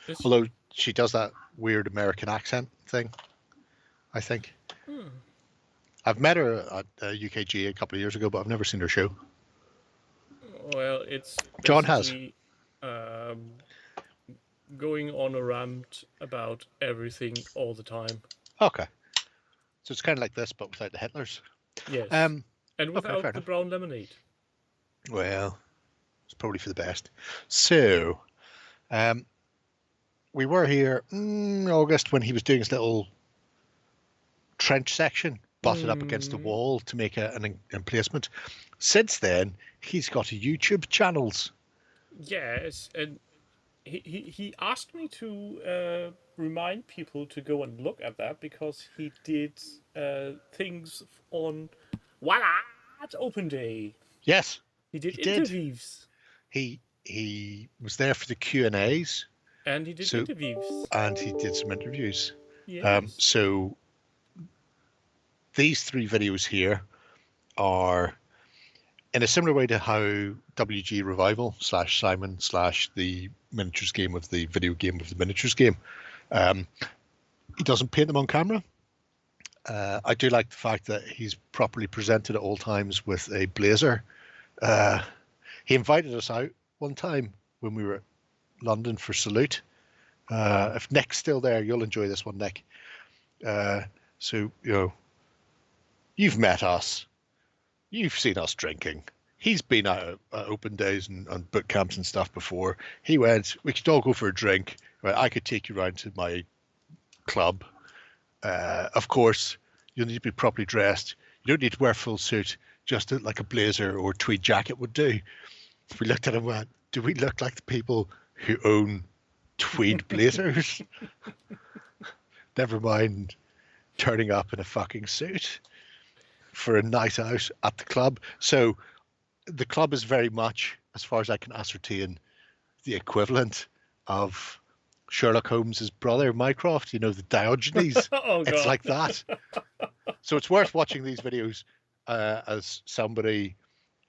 Is she? Although she does that weird American accent thing, I think. I've met her at UKG a couple of years ago, but I've never seen her show. Well, it's John has. Going on a rant about everything all the time. Okay. So it's kind of like this, but without the Hitlers. Yes. And without fair the enough. brown lemonade. Well, it's probably for the best. So, we were here in August when he was doing his little trench section, butted up against the wall to make an emplacement. Since then, he's got YouTube channels. Yes, and he asked me to remind people to go and look at that because he did things on at Open Day. Yes, he did he interviews. He was there for the Q&As. And he did interviews. And he did some interviews. Yes. So these three videos here are in a similar way to how WG Revival / Simon / the miniatures game of the video game of the miniatures game. He doesn't paint them on camera. I do like the fact that he's properly presented at all times with a blazer. He invited us out one time when we were at London for Salute. If Nick's still there, you'll enjoy this one, Nick. So, you've met us. You've seen us drinking. He's been out at open days and boot camps and stuff before. He went, we could all go for a drink. Right, I could take you around to my club. Of course, you'll need to be properly dressed. You don't need to wear a full suit, just like a blazer or tweed jacket would do. We looked at him and went, do we look like the people who own tweed blazers? Never mind turning up in a fucking suit for a night out at the club. So the club is very much, as far as I can ascertain, the equivalent of Sherlock Holmes's brother Mycroft, the Diogenes. Oh, God. It's like that. So it's worth watching these videos as somebody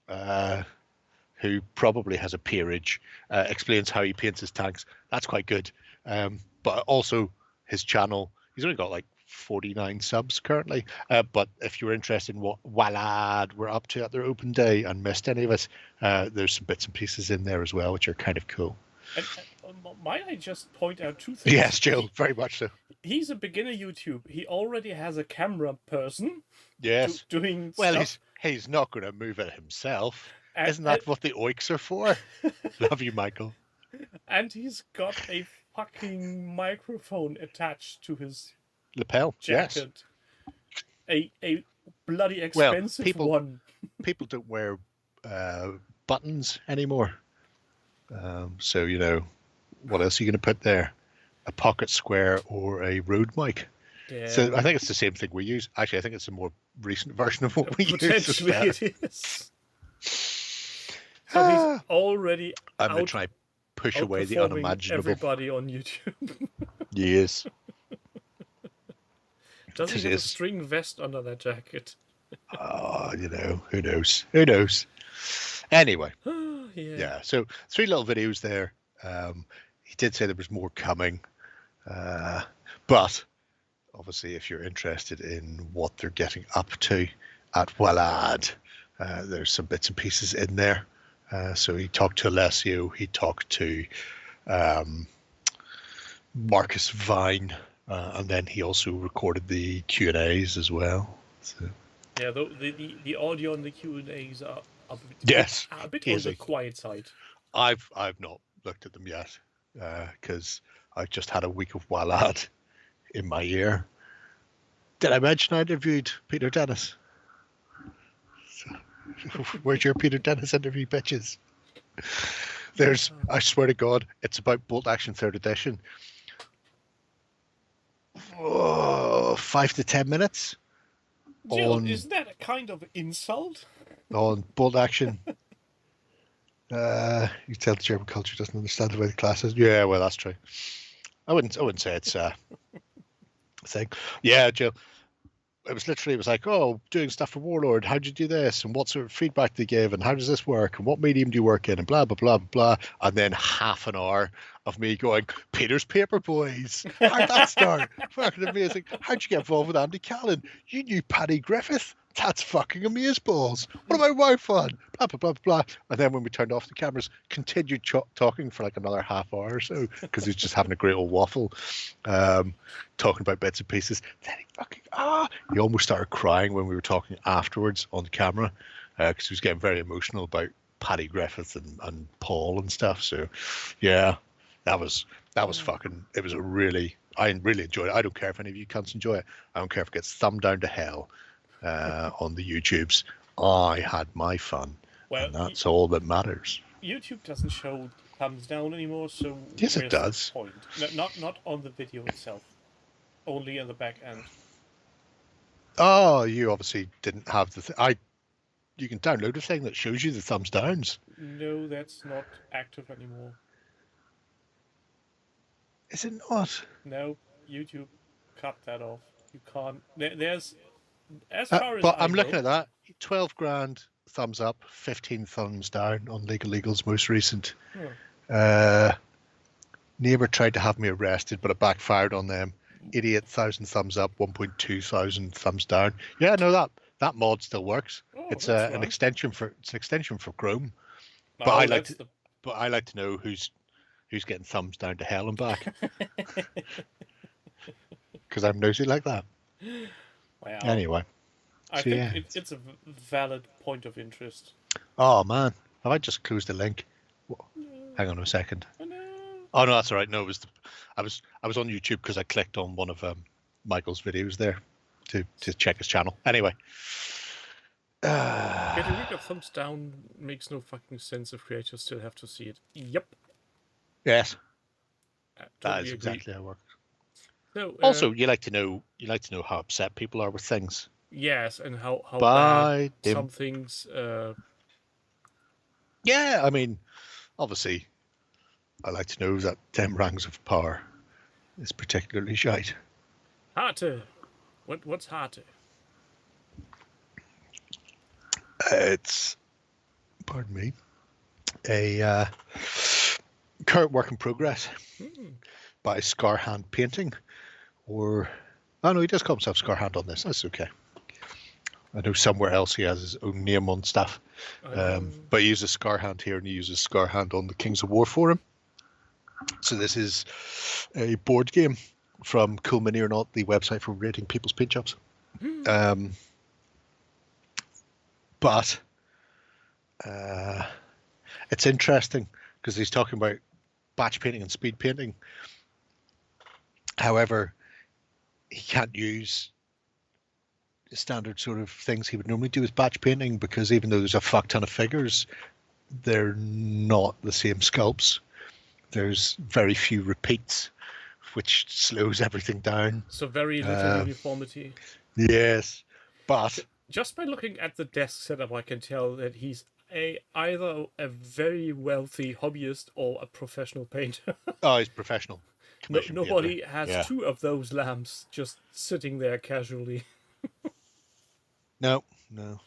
who probably has a peerage explains how he paints his tanks. That's quite good. But also his channel, he's only got like 49 subs currently. But if you're interested in what Wallad we're up to at their open day and missed any of it, there's some bits and pieces in there as well, which are kind of cool. And might I just point out two things? Yes, Jill, very much so. He's a beginner YouTube. He already has a camera person. Yes. Doing well, stuff. He's not going to move it himself. And, Isn't that what the oiks are for? Love you, Michael. And he's got a fucking microphone attached to his lapel jacket. Yes. A bloody expensive one. People don't wear buttons anymore. So, what else are you going to put there? A pocket square or a Rode mic. Yeah. So I think it's the same thing we use. Actually, I think it's a more recent version of what we use. Potentially it is. So he's already I'm going to try and push away the unimaginable. Everybody on YouTube. Yes. Does he have a string vest under that jacket? You know, who knows? Who knows? Anyway, Yeah. so 3 little videos there. He did say there was more coming, but obviously, if you're interested in what they're getting up to at Wallad, there's some bits and pieces in there. So he talked to Alessio, he talked to Marcus Vine, and then he also recorded the Q&As as well. So. Yeah, the audio and the Q&As are a bit on hazy. the quiet side. I've not looked at them yet because I've just had a week of Wallad in my ear. Did I mention I interviewed Peter Dennis? Where's your Peter Dennis interview, bitches? There's, I swear to God, it's about Bolt Action 3rd Edition. 5 to 10 minutes. Jill, is that a kind of insult? On Bolt Action. You tell the German culture doesn't understand the way the class is. Yeah, well, that's true. I wouldn't say it's a thing. Yeah, Jill. It was like, oh, doing stuff for Warlord. How'd you do this? And what sort of feedback they give? And how does this work? And what medium do you work in? And blah, blah, blah, blah. And then half an hour of me going, Peter's Paper Boys. How'd that start? Fucking amazing. How'd you get involved with Andy Callan? You knew Paddy Griffith. That's fucking amazeballs. What about wife on? Blah, blah, blah, blah. And then when we turned off the cameras, continued talking for like another half hour or so because he was just having a great old waffle, talking about bits and pieces. Then he almost started crying when we were talking afterwards on the camera because he was getting very emotional about Paddy Griffith and Paul and stuff. So, yeah, that was fucking. It was I really enjoyed it. I don't care if any of you cunts enjoy it. I don't care if it gets thumbed down to hell. On the YouTubes, I had my fun, and that's all that matters. YouTube doesn't show thumbs down anymore, so yes, it does. Point? Not on the video itself, only in the back end. Oh, you obviously didn't have the. You can download a thing that shows you the thumbs downs. No, that's not active anymore. Is it not? No, YouTube cut that off. You can't. There's. As far as but I'm looking at that. 12 grand thumbs up, 15 thumbs down on Legal Eagle's most recent. Neighbour tried to have me arrested, but it backfired on them. 88,000 thumbs up, 1,200 thumbs down. Yeah, no, that mod still works. It's an extension for Chrome. No, but I like to know who's getting thumbs down to hell and back. Because I'm nosy like that. Wow. Anyway, I think it's a valid point of interest. Oh man, have I just closed the link? Hang on a second. Oh no, that's all right. No, I was on YouTube because I clicked on one of Michael's videos there to check his channel. Anyway, getting rid of thumbs down makes no fucking sense if creators still have to see it. Yep. Yes. Totally that is agree. exactly how it works. So, also, you like to know how upset people are with things. Yes, and how bad some things. Yeah, I mean, obviously, I like to know that 10 ranks of power is particularly shite. Harte. What's Harte? It's, pardon me, a current work in progress by Scarhand Painting. Or, oh no, he does call himself Scarhand on this. That's okay. I know somewhere else he has his own name on stuff. But he uses Scarhand here and he uses Scarhand on the Kings of War forum. So this is a board game from Cool Mini or Not, the website for rating people's paint jobs. But it's interesting because he's talking about batch painting and speed painting. However, he can't use the standard sort of things he would normally do with batch painting because even though there's a fuck ton of figures, they're not the same sculpts. There's very few repeats, which slows everything down. So very little uniformity. Yes, but just by looking at the desk setup, I can tell that he's either a very wealthy hobbyist or a professional painter. Oh, he's professional. Nobody has two of those lamps just sitting there casually. No, No.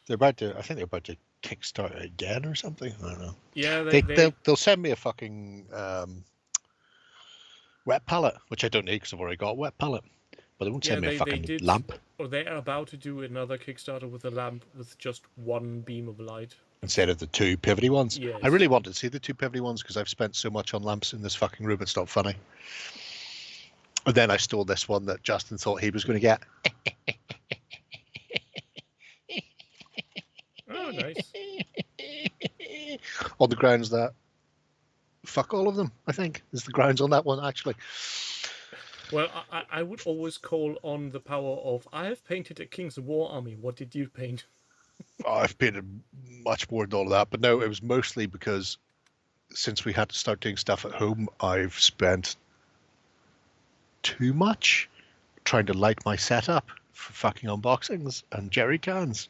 They're about to. I think they're about to kickstart it again or something. I don't know. Yeah, They'll send me a fucking wet palette, which I don't need because I've already got a wet palette. But they won't send me a they fucking did, lamp or they are about to do another Kickstarter with a lamp with just one beam of light. instead of the two pivoty ones. Yes. I really wanted to see the two pivoty ones because I've spent so much on lamps in this fucking room. It's not funny. And then I stole this one that Justin thought he was going to get. Oh, nice. On the grounds that fuck all of them, I think, is the grounds on that one, actually. Well, I would always call on the power of, I have painted a King's War army. What did you paint? I've painted much more than all of that, but no, it was mostly because since we had to start doing stuff at home, I've spent too much trying to light my setup for fucking unboxings and jerry cans.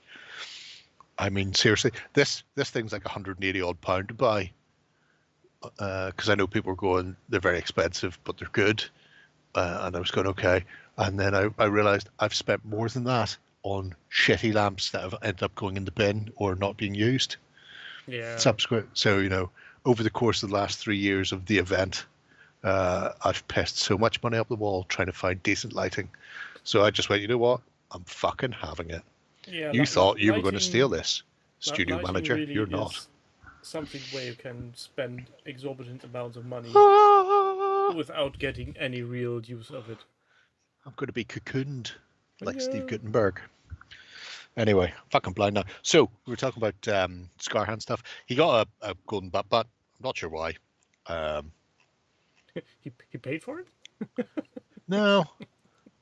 I mean, seriously, this thing's like £180 odd to buy. Because I know people are going, they're very expensive, but they're good. And I was going, okay. And then I realized I've spent more than that on shitty lamps that have ended up going in the bin or not being used. Yeah. Subsequent. So, you know, over the course of the last 3 years of the event, I've pissed so much money up the wall trying to find decent lighting. So I just went, you know what? I'm fucking having it. Yeah, You thought you were going to lighting- steal this, studio lighting manager. really You're is not. Something where you can spend exorbitant amounts of money without getting any real use of it. I'm going to be cocooned like Yeah. Steve Gutenberg. Anyway, fucking blind now. So we were talking about Scarhand stuff. He got a golden butt. I'm not sure why. He paid for it? No,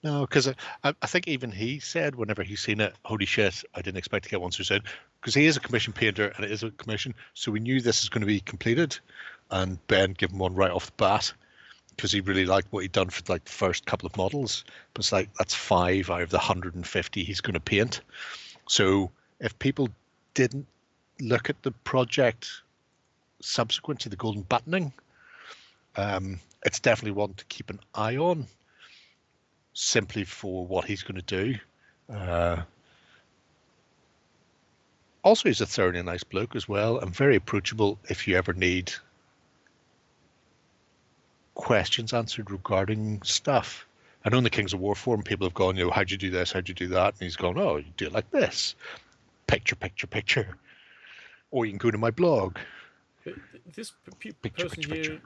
because I think even he said whenever he's seen it, holy shit, I didn't expect to get one so soon. Because he is a commission painter and it is a commission, so we knew this is going to be completed. And Ben gave him one right off the bat because he really liked what he'd done for like the first couple of models. But it's like that's 5 out of the 150 he's going to paint. So if people didn't look at the project subsequent to the golden buttoning, it's definitely one to keep an eye on, simply for what he's going to do. Also, he's a thoroughly nice bloke as well, and very approachable if you ever need questions answered regarding stuff. I know in the Kings of War forum, people have gone, you know, how'd you do this? How'd you do that? And he's gone, oh, you do it like this. Picture. Or you can go to my blog. This Picture. person here,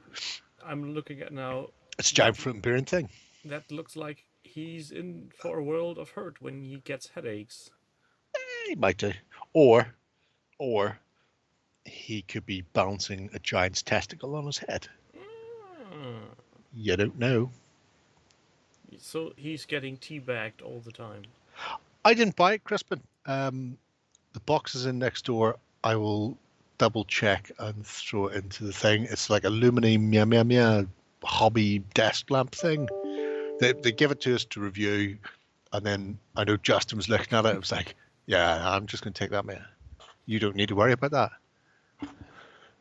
I'm looking at now, It's a giant fruit and bearing thing. that looks like he's in for a world of hurt when he gets headaches. He might do. Or he could be balancing a giant's testicle on his head. You don't know. So he's getting teabagged all the time. I didn't buy it, Crispin. The box is in next door. I will double check and throw it into the thing. It's like a Lumini hobby desk lamp thing. They give it to us to review, and then I know Justin was looking at it. It was like, yeah, I'm just going to take that, mate. You don't need to worry about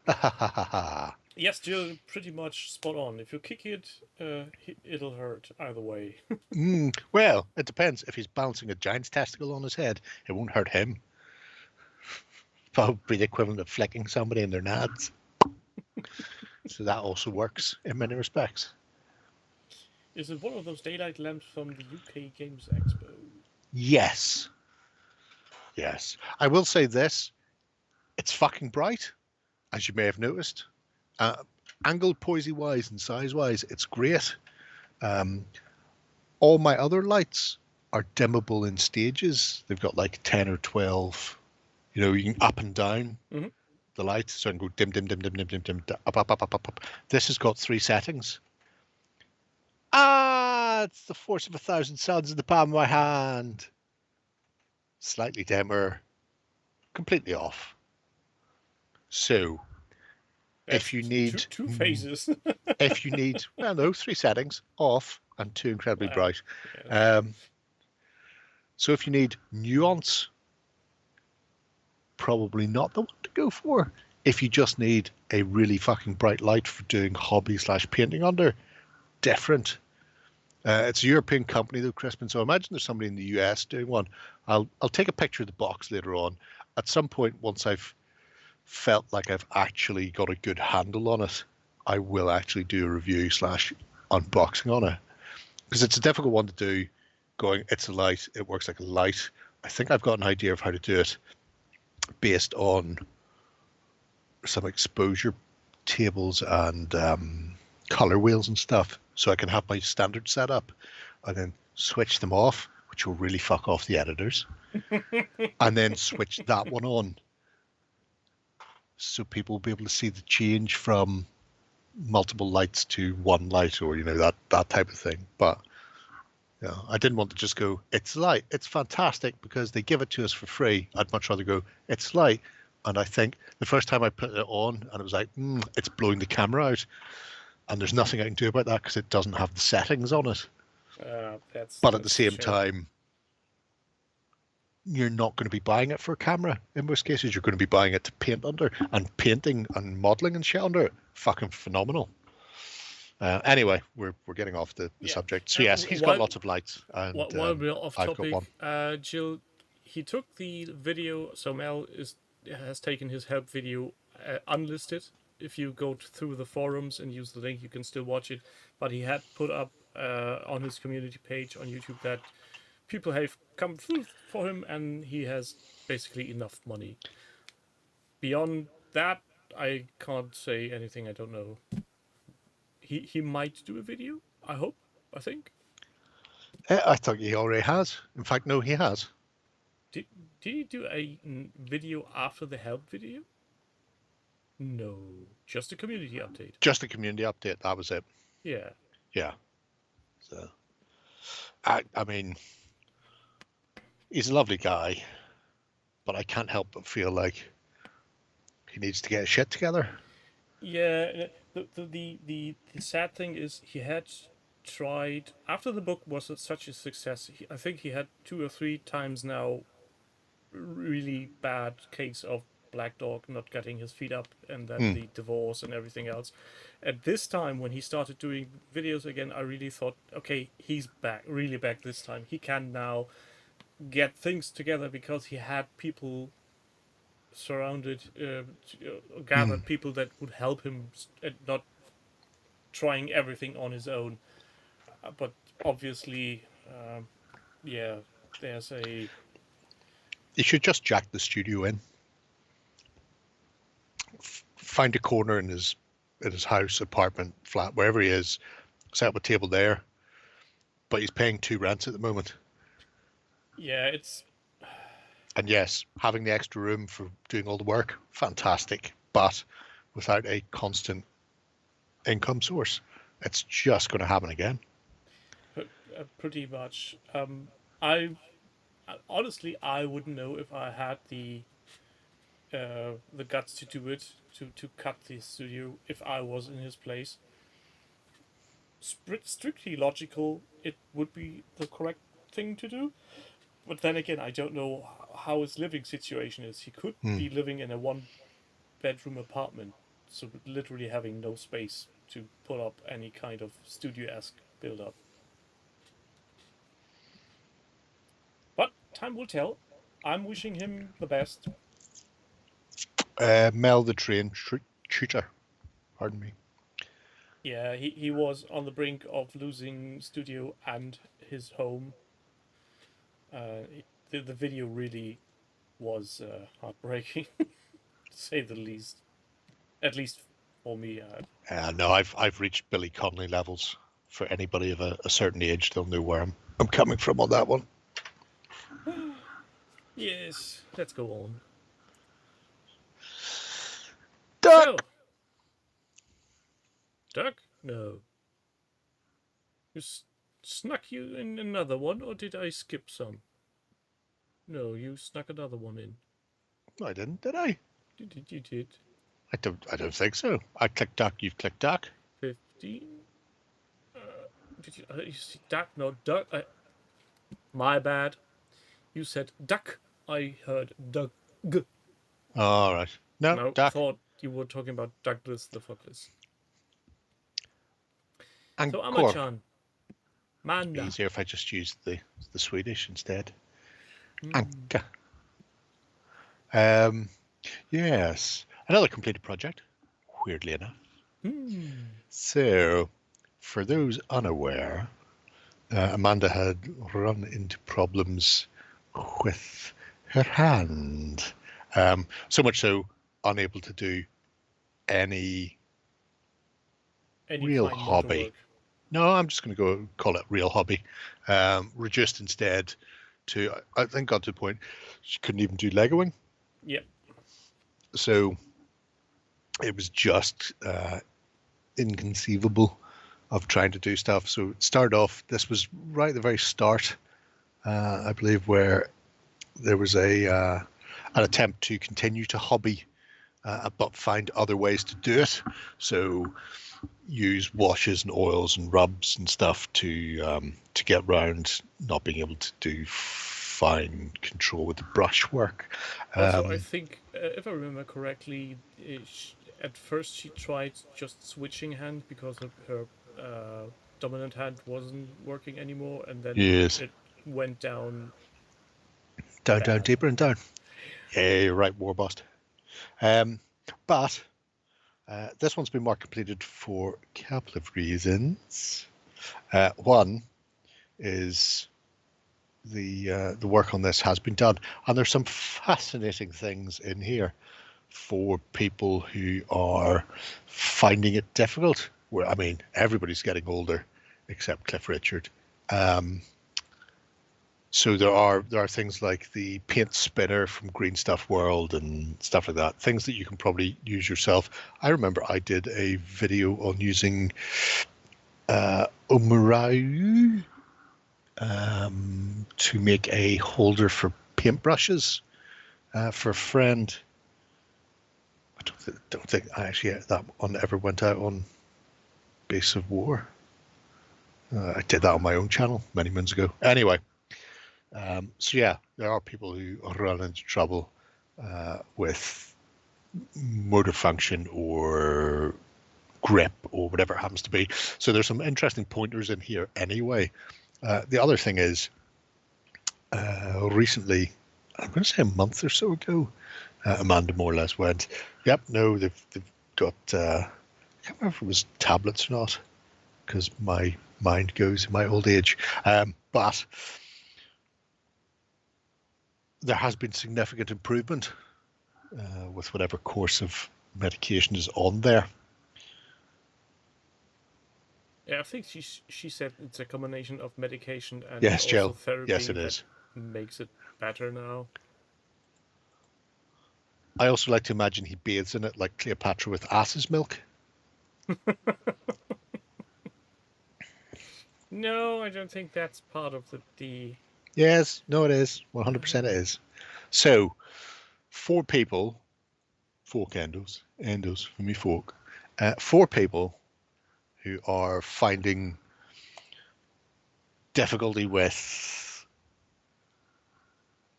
that. Yes, you're pretty much spot on. If you kick it, it'll hurt either way. Well, it depends. If he's balancing a giant's testicle on his head, it won't hurt him. Probably the equivalent of flicking somebody in their nads. So that also works in many respects. Is it one of those daylight lamps from the UK Games Expo? Yes. I will say this. It's fucking bright, as you may have noticed. Angle poisey-wise and size-wise, it's great. All my other lights are dimmable in stages. They've got like 10 or 12. You know, you can up and down the light. So I can go dim, up. This has got 3 settings. It's the force of 1,000 suns in the palm of my hand. Slightly dimmer. Completely off. So, if you need two phases, if you need, well, no, 3 settings, off and 2 incredibly bright. Yeah. So if you need nuance, probably not the one to go for. If you just need a really fucking bright light for doing hobby/painting under, different. It's a European company though, Crispin. So I imagine there's somebody in the US doing one, I'll take a picture of the box later on. At some point, once I've felt like I've actually got a good handle on it, I will actually do a review / unboxing on it, because it's a difficult one to do. Going, it's a light, it works like a light. I think I've got an idea of how to do it based on some exposure tables and color wheels and stuff, so I can have my standard setup and then switch them off, which will really fuck off the editors, and then switch that one on, so people will be able to see the change from multiple lights to one light, or that type of thing. But I didn't want to just go, it's light, it's fantastic, because they give it to us for free. I'd much rather go, it's light. And I think the first time I put it on, and it was like, it's blowing the camera out, and there's nothing I can do about that because it doesn't have the settings on it. But at the same time, you're not going to be buying it for a camera. In most cases, you're going to be buying it to paint under, and painting and modeling and shit under it. Fucking phenomenal. Anyway, we're getting off the subject. So yes, he's got lots of lights. And, while we're off I've topic, got one. Jill, he took the video. So Mel has taken his help video unlisted. If you go through the forums and use the link, you can still watch it. But he had put up on his community page on YouTube that people have come through for him, and he has basically enough money. Beyond that, I can't say anything. I don't know. He might do a video, I hope, I think. I thought he already has. In fact, no, he has. Did he do a video after the help video? No, just a community update. Just a community update, that was it. Yeah. Yeah. So, I mean, he's a lovely guy, but I can't help but feel like he needs to get his shit together. Yeah, the sad thing is he had tried, after the book was such a success, I think he had 2 or 3 times now really bad case of Black Dog not getting his feet up, and then the divorce and everything else. At this time, when he started doing videos again, I really thought, okay, he's back, really back this time. He can now get things together because he had people surrounded, gathered people that would help him, not trying everything on his own. But obviously, there's a... He should just jack the studio in. Find a corner in his house, apartment, flat, wherever he is, set up a table there. But he's paying 2 rents at the moment. Yeah, it's... And yes, having the extra room for doing all the work, fantastic. But without a constant income source, it's just going to happen again. Pretty much. Honestly, I wouldn't know if I had the guts to do it, to cut the studio, if I was in his place. Strictly logical, it would be the correct thing to do. But then again, I don't know how his living situation is. He could be living in a 1-bedroom apartment, so literally having no space to put up any kind of studio-esque build-up. But time will tell. I'm wishing him the best. Mel the train shooter. Pardon me. Yeah, he was on the brink of losing studio and his home. The video really was heartbreaking, to say the least. At least for me. No, I've reached Billy Connolly levels. For anybody of a certain age, they'll know where I'm coming from on that one. Yes, let's go on. Duck! So, Duck? No. Snuck you in another one, or did I skip some? No, you snuck another one in. No, I didn't, did I? You did. I don't think so. I clicked duck, you've clicked duck. 15? Did you see duck? No, duck. My bad. You said duck. I heard duck. All right. No, duck. I thought you were talking about Douglas the Fuckless. And so, Amachan. Manda. Easier if I just used the Swedish instead. Anka. Yes, another completed project, weirdly enough. So, for those unaware, Amanda had run into problems with her hand. So much so, unable to do any real fine motor hobby. work. No, I'm just going to go call it real hobby. Reduced instead to, I think, got to the point she couldn't even do Legoing. Yep. So it was just inconceivable of trying to do stuff. So it started off, this was right at the very start, I believe, where there was an attempt to continue to hobby, but find other ways to do it. So use washes and oils and rubs and stuff to get round not being able to do fine control with the brushwork. Also, I think, if I remember correctly, at first she tried just switching hand because her dominant hand wasn't working anymore, and then Yes. it went down. Down, deeper and down. Yeah, you're right, Warbust. But this one's been more completed for a couple of reasons. One is the work on this has been done, and there's some fascinating things in here for people who are finding it difficult. Where, I mean, everybody's getting older except Cliff Richard. So there are things like the paint spinner from Green Stuff World and stuff like that. Things that you can probably use yourself. I remember I did a video on using Omurau to make a holder for paintbrushes for a friend. I don't think actually that one ever went out on Base of War. I did that on my own channel many moons ago. Anyway. So yeah, there are people who run into trouble with motor function or grip or whatever it happens to be. So there's some interesting pointers in here anyway. The other thing is, recently, I'm going to say a month or so ago, Amanda more or less went, yep, no, they've got, I can't remember if it was tablets or not, because my mind goes in my old age, but there has been significant improvement with whatever course of medication is on there. Yeah, I think she said it's a combination of medication and Yes, also Jill. therapy Yes, it that is. makes it better now. I also like to imagine he bathes in it like Cleopatra with ass's milk. No, I don't think that's part of the Yes, no, it is. 100% it is. So, 4 people, folk endos for me folk, 4 people who are finding difficulty with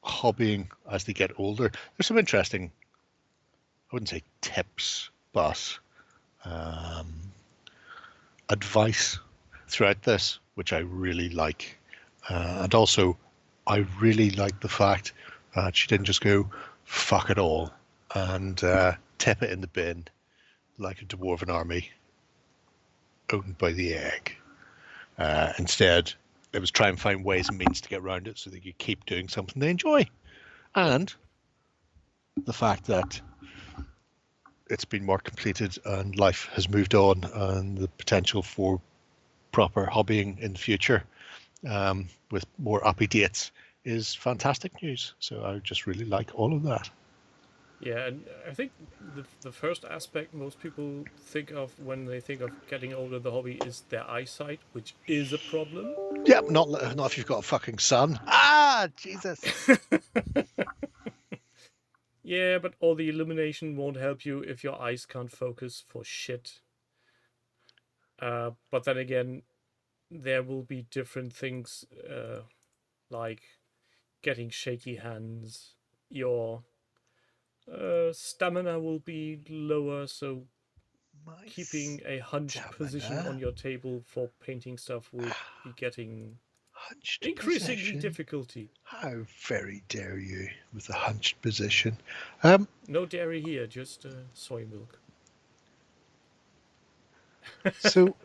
hobbying as they get older. There's some interesting, I wouldn't say tips, but advice throughout this, which I really like. And also, I really like the fact that she didn't just go, fuck it all, and tip it in the bin like a Dwarven army owned by the egg. Instead, it was try and find ways and means to get around it so they could keep doing something they enjoy. And the fact that it's been more completed and life has moved on and the potential for proper hobbying in the future with more uppy dates is fantastic news. So I just really like all of that. Yeah, and I think the first aspect most people think of when they think of getting older in the hobby is their eyesight, which is a problem. Yep, not if you've got a fucking son. Ah, Jesus. Yeah, but all the illumination won't help you if your eyes can't focus for shit. But then again, there will be different things like getting shaky hands. Your stamina will be lower, so keeping a hunched position on your table for painting stuff will be getting Hunched Increasing position. difficulty. How very dare you with the hunched position. No dairy here, just soy milk. So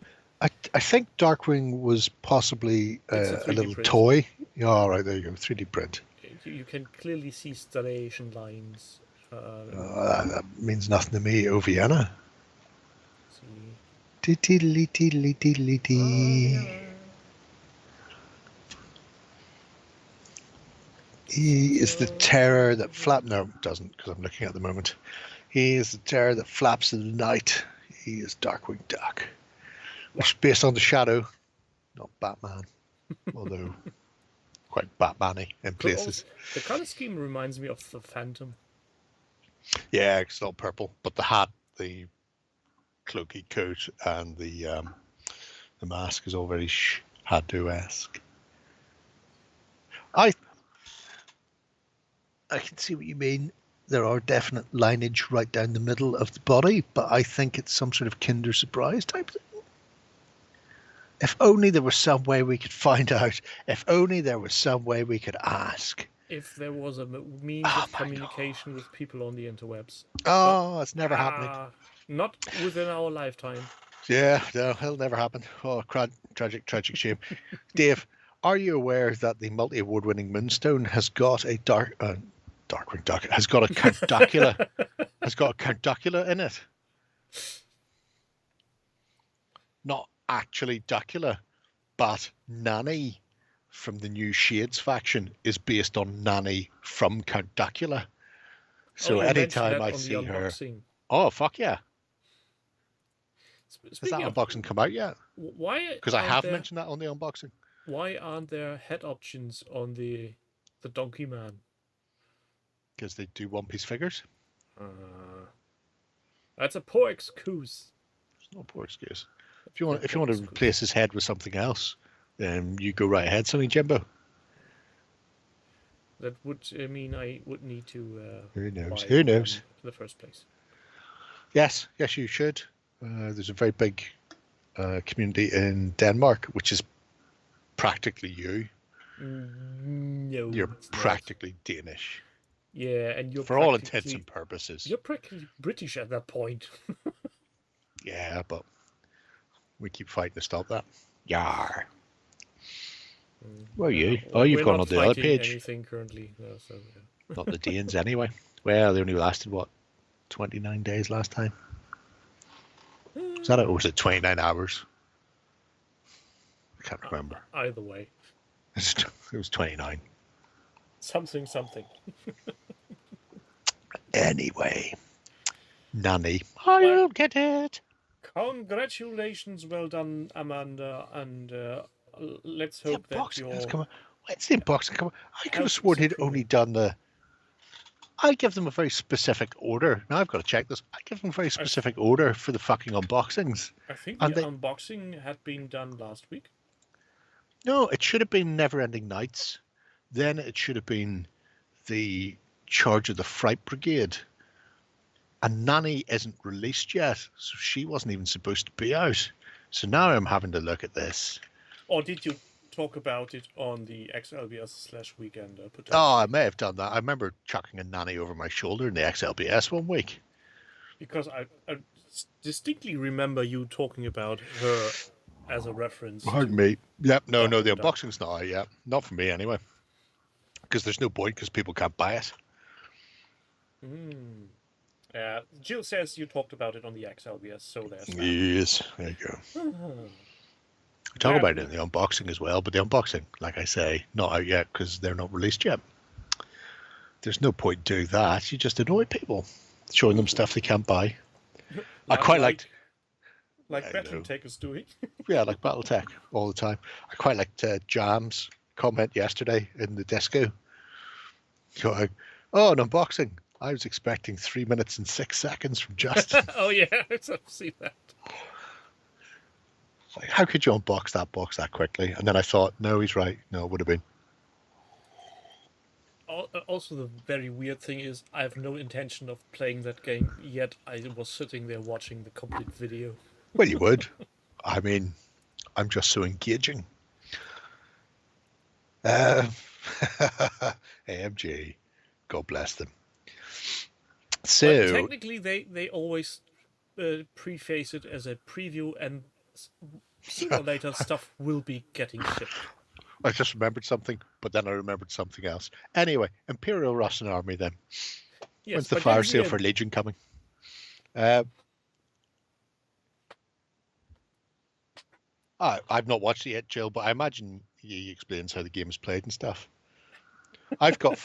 I think Darkwing was possibly It's a a 3D little print. toy. Yeah, all right, there you go, 3D print. You can clearly see striation lines. That means nothing to me, O Vienna. See. Diddly diddly diddly dee. He is the terror that flap. No, it doesn't, because I'm looking at the moment. He is the terror that flaps in the night. He is Darkwing Duck, which is based on the Shadow, not Batman, although quite Batman-y in places. The color scheme reminds me of the Phantom. Yeah, it's all purple, but the hat, the cloaky coat, and the mask is all very Shadow-esque. I can see what you mean. There are definite lineage right down the middle of the body, but I think it's some sort of Kinder Surprise type thing. If only there was some way we could find out. If only there was some way we could ask. If there was a means of communication with people on the interwebs. Oh, it's never happening. Not within our lifetime. Yeah, no, it'll never happen. Oh, tragic shame. Dave, are you aware that the multi-award-winning Moonstone has got a Darkwing Duck has got a Count Duckula has got a Count Duckula in it? Not actually Duckula, but Nanny from the new Shades faction is based on Nanny from Count Duckula. So anytime I see her, oh fuck yeah! Has that unboxing come out yet? Why? Because I have mentioned that on the unboxing. Why aren't there head options on the Donkey Man? Because they do One Piece figures. That's a poor excuse. It's not a poor excuse. If you want to replace his head with something else, then you go right ahead, Sonny Jimbo. That would mean I would need to. Who knows? Who knows? In the first place. Yes, you should. There's a very big community in Denmark, which is practically you. No, you're practically Danish. Yeah, and you're for all intents and purposes. You're practically British at that point. Yeah, but we keep fighting to stop that. Yar. Where are you? Oh, you've gone on the other page. Anything currently, no, so, yeah. Not the Danes anyway. Well, they only lasted what, 29 days last time. Was that it, or was it 29 hours? I can't remember. Either way, it was 29. Something. Anyway, Nanny, I'll get it. Congratulations, well done, Amanda, and let's hope that your... When's the unboxing come? I could have sworn he'd only done the... I give them a very specific order. Now I've got to check this. I give them a very specific order for the fucking unboxings. I think the unboxing had been done last week. No, it should have been Never-Ending Nights. Then it should have been the Charge of the Fright Brigade. And Nanny isn't released yet, so she wasn't even supposed to be out. So now I'm having to look at this. Or did you talk about it on the XLBS/weekend? Oh, I may have done that. I remember chucking a Nanny over my shoulder in the XLBS one week. Because I distinctly remember you talking about her as a reference. Pardon me. Yep, no, the unboxing's not out yet. Not for me, anyway. Because there's no point, because people can't buy it. Jill says you talked about it on the XLBS, so there's that. Yes, there you go. We talk about it in the unboxing as well, but the unboxing, like I say, not out yet because they're not released yet. There's no point doing that. You just annoy people, showing them stuff they can't buy. I quite liked... Like Battletech is doing. Yeah, like Battletech all the time. I quite liked Jam's comment yesterday in the disco. Going, oh, an unboxing. I was expecting 3 minutes and 6 seconds from Justin. Oh, yeah, I've seen that. Like, how could you unbox that box that quickly? And then I thought, no, he's right. No, it would have been. Also, the very weird thing is I have no intention of playing that game, yet I was sitting there watching the complete video. Well, you would. I mean, I'm just so engaging. Um, AMG, God bless them. But So, technically, they always preface it as a preview, and sooner or later, stuff will be getting shipped. I just remembered something, but then I remembered something else. Anyway, Imperial Russian Army then. Yes, When's the but fire then sale again, for Legion coming? I've not watched it yet, Jill, but I imagine he explains how the game is played and stuff. I've got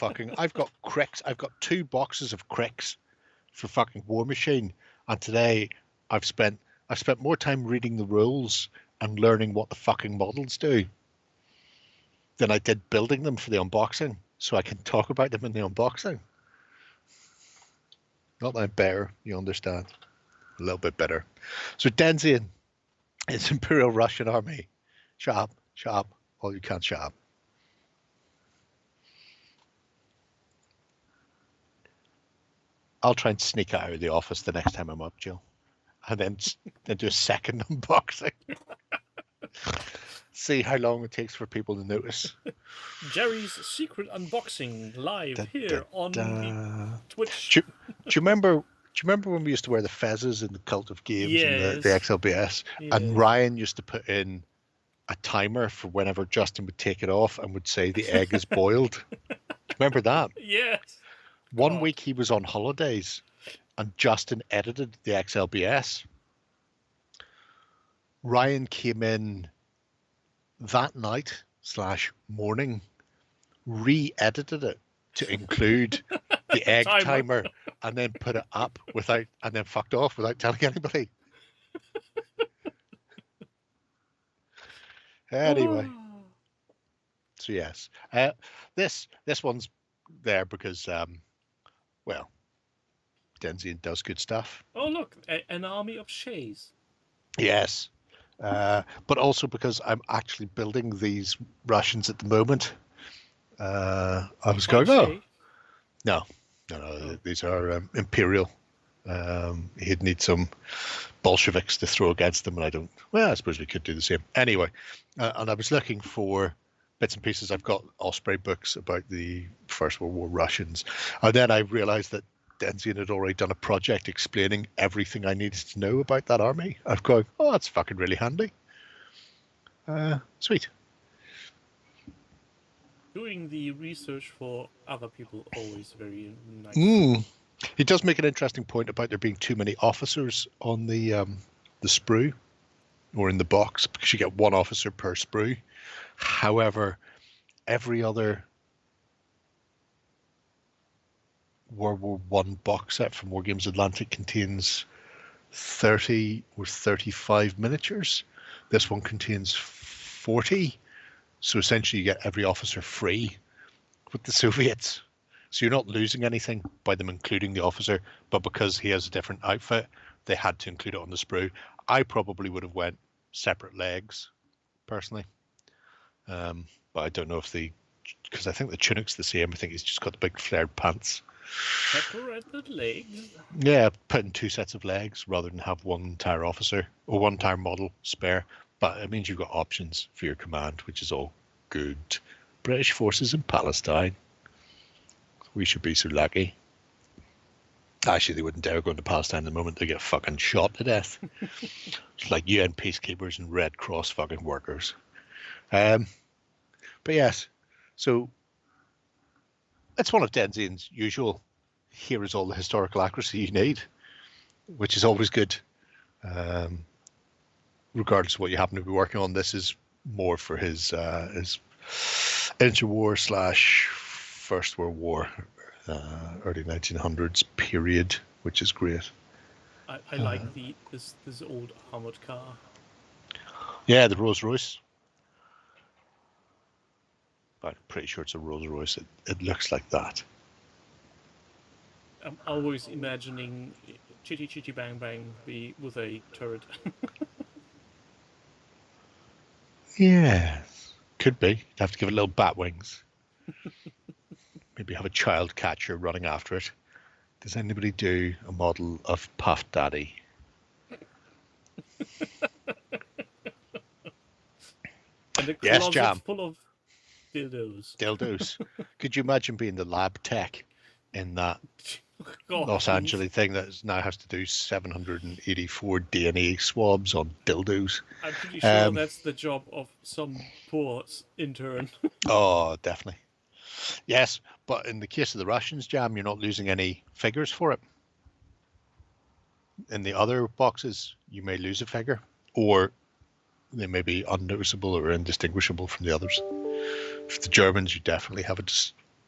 cricks. I've got 2 boxes of cricks for fucking War Machine, and today I've spent more time reading the rules and learning what the fucking models do than I did building them for the unboxing, so I can talk about them in the unboxing. Not that I'm better, you understand. A little bit better. So Denzian, it's Imperial Russian Army. Shut up, all you can, shut up. I'll try and sneak out of the office the next time I'm up, Jill, and then do a second unboxing. See how long it takes for people to notice. Jerry's secret unboxing live here on the Twitch. Do you remember when we used to wear the fezzes in the Cult of Games and the XLBS? Yes. And Ryan used to put in a timer for whenever Justin would take it off and would say the egg is boiled. Do you remember that? Yes. One week he was on holidays and Justin edited the XLBS. Ryan came in that night / morning, re-edited it to include the egg timer, and then put it up and then fucked off without telling anybody. Anyway, so yes, this one's there because well, Denzian does good stuff. Oh look, an army of shays. Yes. But also because I'm actually building these Russians at the moment. I was going, no, these are Imperial. He'd need some Bolsheviks to throw against them, and I suppose we could do the same. Anyway, and I was looking for bits and pieces. I've got Osprey books about the First World War Russians, and then I realized that Denzian had already done a project explaining everything I needed to know about that army. I'm going, oh, that's fucking really handy. Sweet. Doing the research for other people always very nice. He does make an interesting point about there being too many officers on the sprue or in the box, because you get 1 officer per sprue. However, every other World War I box set from War Games Atlantic contains 30 or 35 miniatures. This one contains 40. So essentially you get every officer free with the Soviets. So you're not losing anything by them including the officer, but because he has a different outfit, they had to include it on the sprue. I probably would have went separate legs, personally. But I don't know if because I think the tunic's the same. I think he's just got the big flared pants. Separated legs? Yeah, put in 2 sets of legs rather than have one entire officer or one entire model spare. But it means you've got options for your command, which is all good. British forces in Palestine. We should be so lucky. Actually, they wouldn't dare go into Palestine the moment they get fucking shot to death. It's like UN peacekeepers and Red Cross fucking workers. But yes, so it's one of Denzian's usual. Here is all the historical accuracy you need, which is always good. Regardless of what you happen to be working on, this is more for his interwar / First World War, early 1900s period, which is great. I like this old armored car. Yeah, the Rolls Royce. I'm pretty sure it's a Rolls Royce. It looks like that. I'm always imagining Chitty Chitty Bang Bang with a turret. Yeah, could be. You'd have to give it little bat wings. Maybe have a child catcher running after it. Does anybody do a model of Puff Daddy? And a Yes, closet Jam. full Dildos. Dildos. Could you imagine being the lab tech in that God, Los please. Angeles thing that now has to do 784 DNA swabs on dildos? I'm pretty sure that's the job of some poor intern. Oh, definitely. Yes, but in the case of the Russians, Jam, you're not losing any figures for it. In the other boxes, you may lose a figure, or they may be unnoticeable or indistinguishable from the others. For the Germans, you definitely have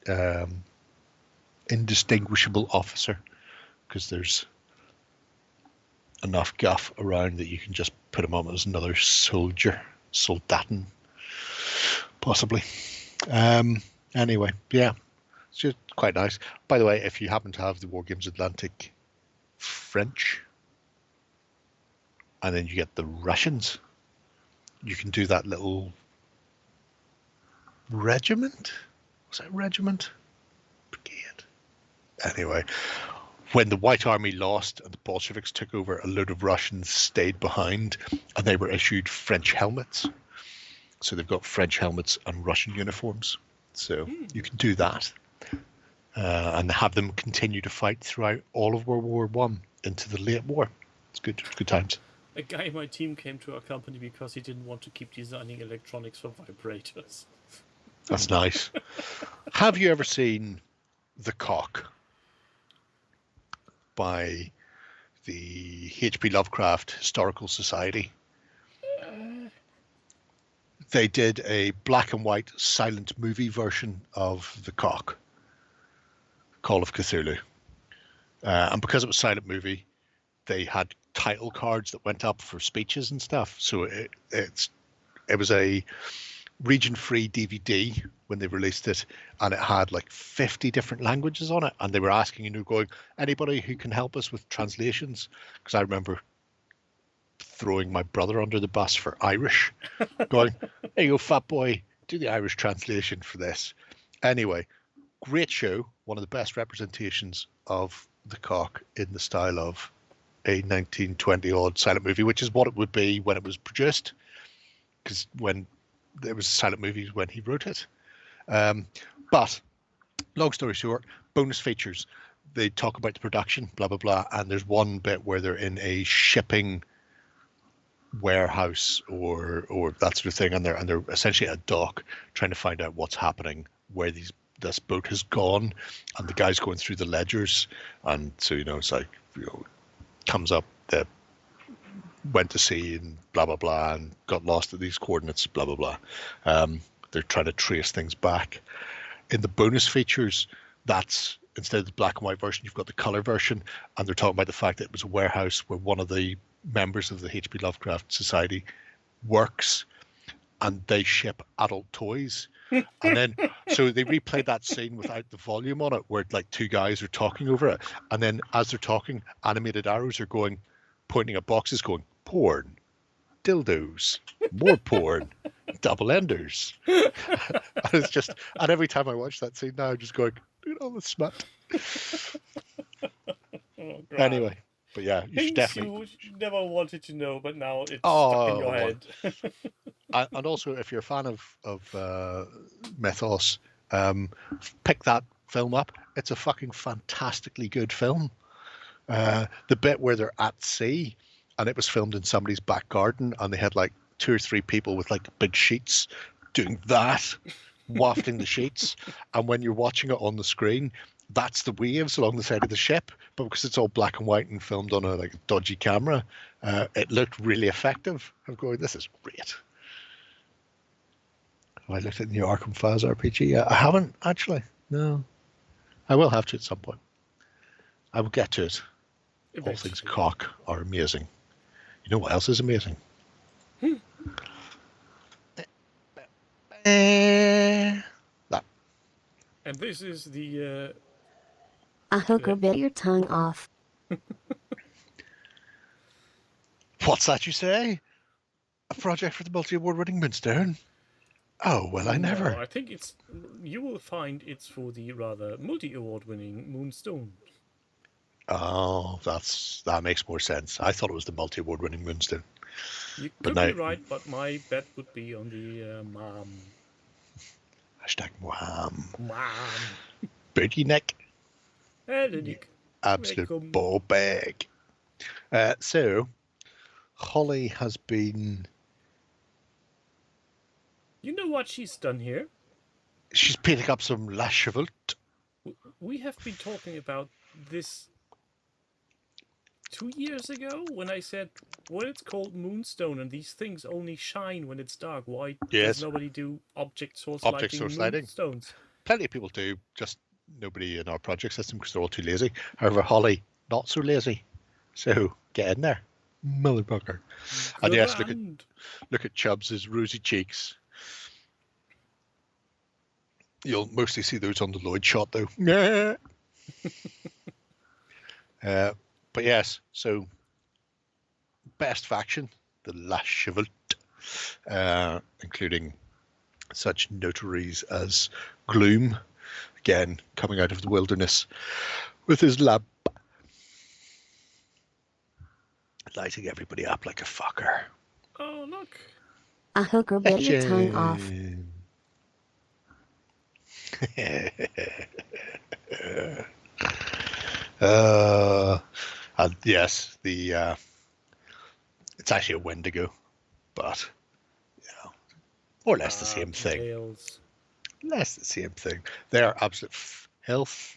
a indistinguishable officer, because there's enough guff around that you can just put him on as another soldier, soldaten, possibly. Anyway, yeah, it's just quite nice. By the way, if you happen to have the War Games Atlantic French, and then you get the Russians, you can do that little regiment. Was that regiment? Brigade. Anyway, when the White Army lost and the Bolsheviks took over, a load of Russians stayed behind, and they were issued French helmets. So they've got French helmets and Russian uniforms. So you can do that and have them continue to fight throughout all of World War One into the late war. It's good times. A guy in my team came to our company because he didn't want to keep designing electronics for vibrators. That's nice. Have you ever seen The Cock by the H.P. Lovecraft Historical Society? They did a black and white silent movie version of The Cock, Call of Cthulhu. And because it was a silent movie, they had title cards that went up for speeches and stuff. So it was a region-free DVD when they released it, and it had like 50 different languages on it. And they were asking, going, anybody who can help us with translations? Because I remember throwing my brother under the bus for Irish, going, hey, you fat boy, do the Irish translation for this. Anyway, great show, one of the best representations of The Cock in the style of a 1920-odd silent movie, which is what it would be when it was produced, because when it was a silent movie when he wrote it. But long story short, bonus features. They talk about the production, blah, blah, blah, and there's one bit where they're in a shipping warehouse or that sort of thing, and they're essentially at a dock trying to find out what's happening, where this boat has gone, and the guy's going through the ledgers, and so it's like comes up that went to sea and blah blah blah and got lost at these coordinates, blah blah blah. They're trying to trace things back. In the bonus features, that's instead of the black and white version, you've got the color version, and they're talking about the fact that it was a warehouse where one of the members of the H.P. Lovecraft Society works, and they ship adult toys. And then so they replayed that scene without the volume on it, where like two guys are talking over it, and then as they're talking, animated arrows are going, pointing at boxes, going porn, dildos, more porn, double enders. And it's just, and every time I watch that scene now, I'm just going, look at all the smut. Oh, anyway, but yeah, you should definitely. You never wanted to know, but now it's stuck in your head. And also, if you're a fan of Mythos, pick that film up. It's a fucking fantastically good film. The bit where they're at sea, and it was filmed in somebody's back garden, and they had like 2 or 3 people with like big sheets doing that, wafting the sheets. And when you're watching it on the screen, that's the waves along the side of the ship, but because it's all black and white and filmed on a dodgy camera, it looked really effective. I'm going, this is great. Have I looked at the new Arkham Files RPG yet? I haven't actually. No, I will have to at some point. I will get to it. All things cock are amazing. You know what else is amazing? That. And this is the A hooker bit your tongue off. What's that you say? A project for the multi-award winning Moonstone? Oh, well, I never. No, I think you will find it's for the rather multi-award winning Moonstone. Oh, that makes more sense. I thought it was the multi-award winning Moonstone. You could be right, but my bet would be on the Hashtag wham. Wham. Birdie neck. Hello, Nick. Absolute Welcome. ball bag. So, Holly has been... You know what she's done here? She's picking up some La Chevalte. We have been talking about this 2 years ago when I said, well, it's called Moonstone and these things only shine when it's dark. Why Yes. does nobody do object source Object lighting source lighting. Moonstones? Plenty of people do, just nobody in our project system because they're all too lazy. However, Holly, not so lazy. So, get in there. Motherfucker. And yes, look at Chubbs' rosy cheeks. You'll mostly see those on the Lloyd shot, though. But yes, so best faction, the La Chevalte, including such notaries as Gloom, again coming out of the wilderness with his lamp, lighting everybody up like a fucker. Oh, look. A hooker bit your tongue off. And yes, it's actually a Wendigo, but more or less the same thing. Details. Less the same thing. They are absolute health.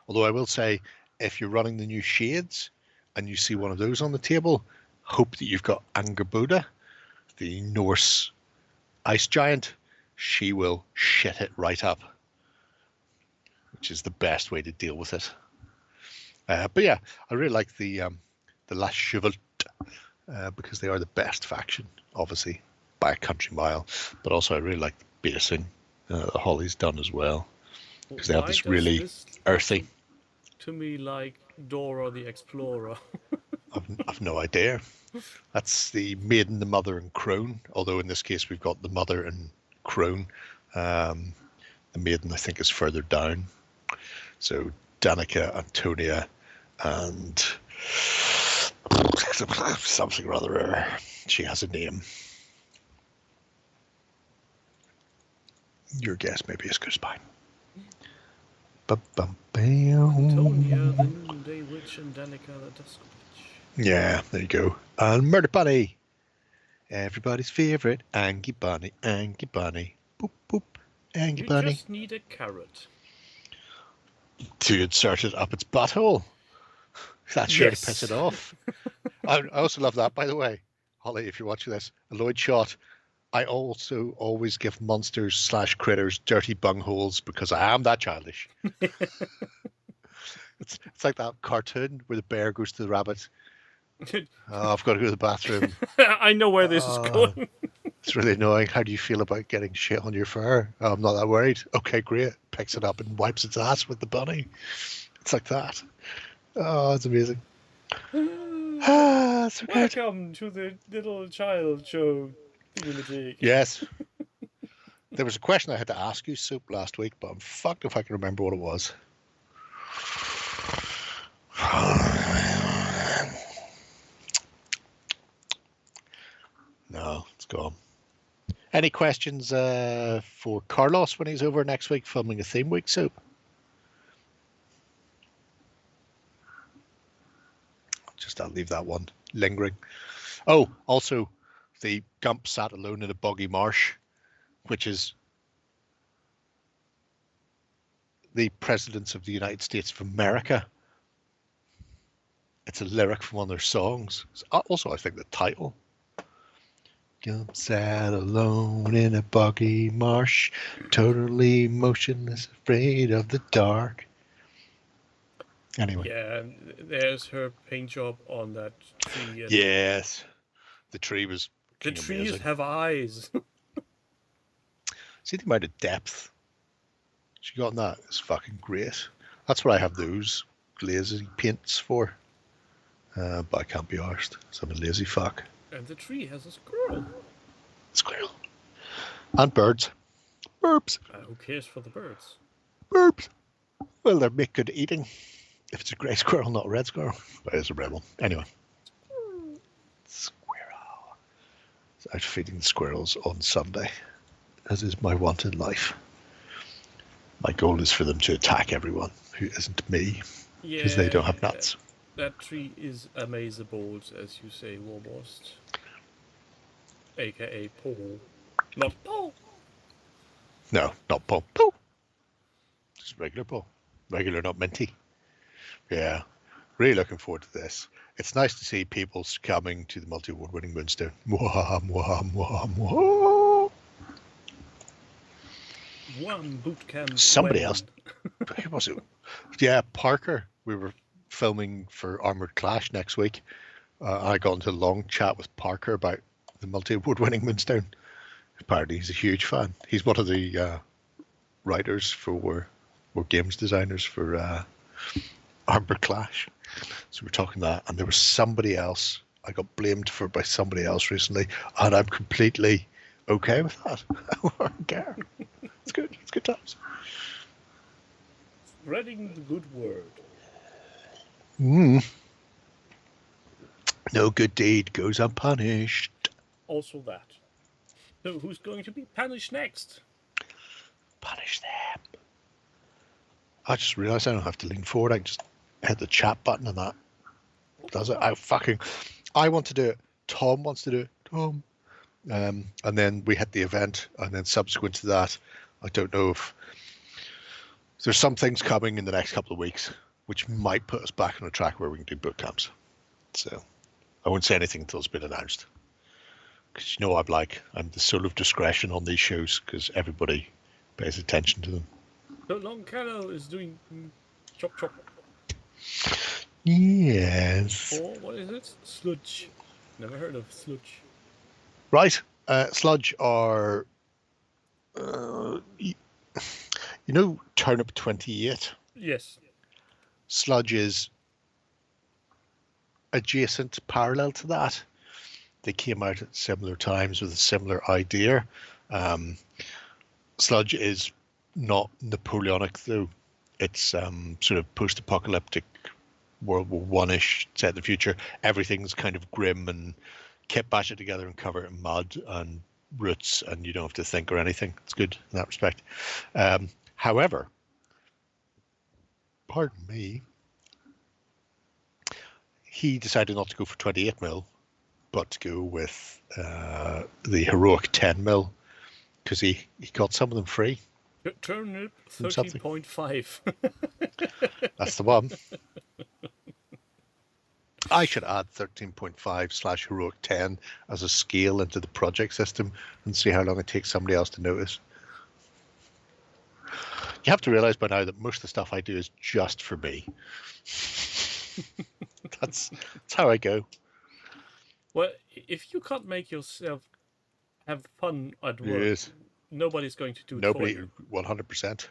Although I will say, if you're running the new shades and you see one of those on the table, hope that you've got Angerboda, the Norse ice giant. She will shit it right up, which is the best way to deal with it. But yeah, I really like the La Chevalte because they are the best faction, obviously, by a country mile. But also I really like the basing that Holly's done as well, because they have this really earthy. To me, like Dora the Explorer. I've no idea. That's the maiden, the mother, and crone. Although in this case we've got the mother and crone. The maiden, I think, is further down. So Danica, Antonia, and something rather. She has a name. Your guess may be as good as mine. Antonia, the Noonday Witch, and Danica, the Dusk Witch. Yeah, there you go. And Murder Bunny. Everybody's favorite Angie Bunny. Angie Bunny. Boop, boop. Angie Bunny. You just need a carrot. To insert it up its butthole. That's sure to piss it off. I also love that, by the way. Holly, if you're watching this, a Lloyd shot. I also always give monsters / critters dirty bungholes because I am that childish. It's like that cartoon where the bear goes to the rabbit. Oh, I've got to go to the bathroom. I know where this is going. It's really annoying. How do you feel about getting shit on your fur? Oh, I'm not that worried. Okay, great. Picks it up and wipes its ass with the bunny. It's like that. Oh, it's amazing. So good. Welcome to the little child show. Yes. There was a question I had to ask you, Soup, last week, but I'm fucked if I can remember what it was. No, it's gone. Any questions for Carlos when he's over next week filming a theme week, Soup? I'll leave that one lingering. Oh, also, the Gump sat alone in a boggy marsh, which is the Presidents of the United States of America. It's a lyric from one of their songs. Also, I think the title. Gump sat alone in a boggy marsh, totally motionless, afraid of the dark. Anyway. Yeah, there's her paint job on that tree. Yes. The tree was The trees amazing. have eyes. See the amount of depth she got in that? It's fucking great. That's what I have those glazing paints for. But I can't be arsed, so I'm a lazy fuck. And the tree has a squirrel. Squirrel. And birds. Burps. Who cares for the birds? Burps. Well, they make good eating. If it's a grey squirrel, not a red squirrel. But it's a red one. Anyway. Squirrel. Out feeding the squirrels on Sunday, as is my want in life. My goal is for them to attack everyone who isn't me, because they don't have nuts. That tree is amazable, as you say, Warbost. AKA Paul. Not Paul. No, not Paul. Paul. Just regular Paul. Regular, not minty. Yeah. Really looking forward to this. It's nice to see people coming to the multi-award winning Moonstone. Mwah, mwah, mwah, mwah. One bootcamp. Somebody else. Who was it? Yeah, Parker. We were filming for Armored Clash next week. I got into a long chat with Parker about the multi-award winning Moonstone. Apparently he's a huge fan. He's one of the writers for, or games designers for Armored Clash. So we're talking that, and there was somebody else. I got blamed for by somebody else recently, and I'm completely okay with that. I don't care. It's good. It's good times. Spreading the good word. No good deed goes unpunished. Also that. So who's going to be punished next? Punish them. I just realised I don't have to lean forward. I can just hit the chat button and that does it. I want to do it. Tom wants to do it. Tom. And then we hit the event, and then subsequent to that, I don't know if there's some things coming in the next couple of weeks which might put us back on a track where we can do boot camps. So I won't say anything until it's been announced, because you know I'm the soul of discretion on these shows because everybody pays attention to them. So Long Callow is doing chop chop. Yes. Or what is it? Sludge. Never heard of sludge. Right. Sludge are, you know, Turnip 28? Yes. Sludge is adjacent, parallel to that. They came out at similar times with a similar idea. Sludge is not Napoleonic, though. It's sort of post-apocalyptic, World War One-ish, set in the future. Everything's kind of grim and kit bash it together and cover it in mud and roots, and you don't have to think or anything. It's good in that respect. However, pardon me, he decided not to go for 28mm, but to go with the heroic 10mm, because he got some of them free. Turnip 13.5. That's the one. I should add 13.5/heroic 10 as a scale into the project system and see how long it takes somebody else to notice. You have to realize by now that most of the stuff I do is just for me. That's how I go. Well, if you can't make yourself have fun at work, Yes. nobody's going to do it for Nobody, you. 100%.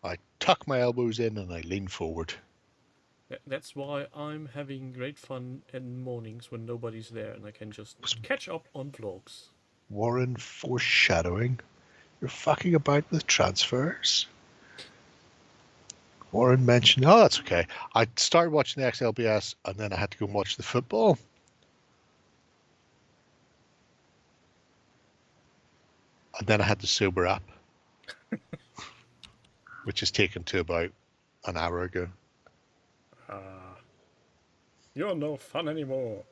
I tuck my elbows in and I lean forward. That's why I'm having great fun in mornings when nobody's there and I can just catch up on vlogs. Warren, foreshadowing. You're fucking about with transfers. Warren mentioned, oh, that's okay. I started watching the XLBS and then I had to go and watch the football. And then I had the sober app, which is taken to about an hour ago. You're no fun anymore.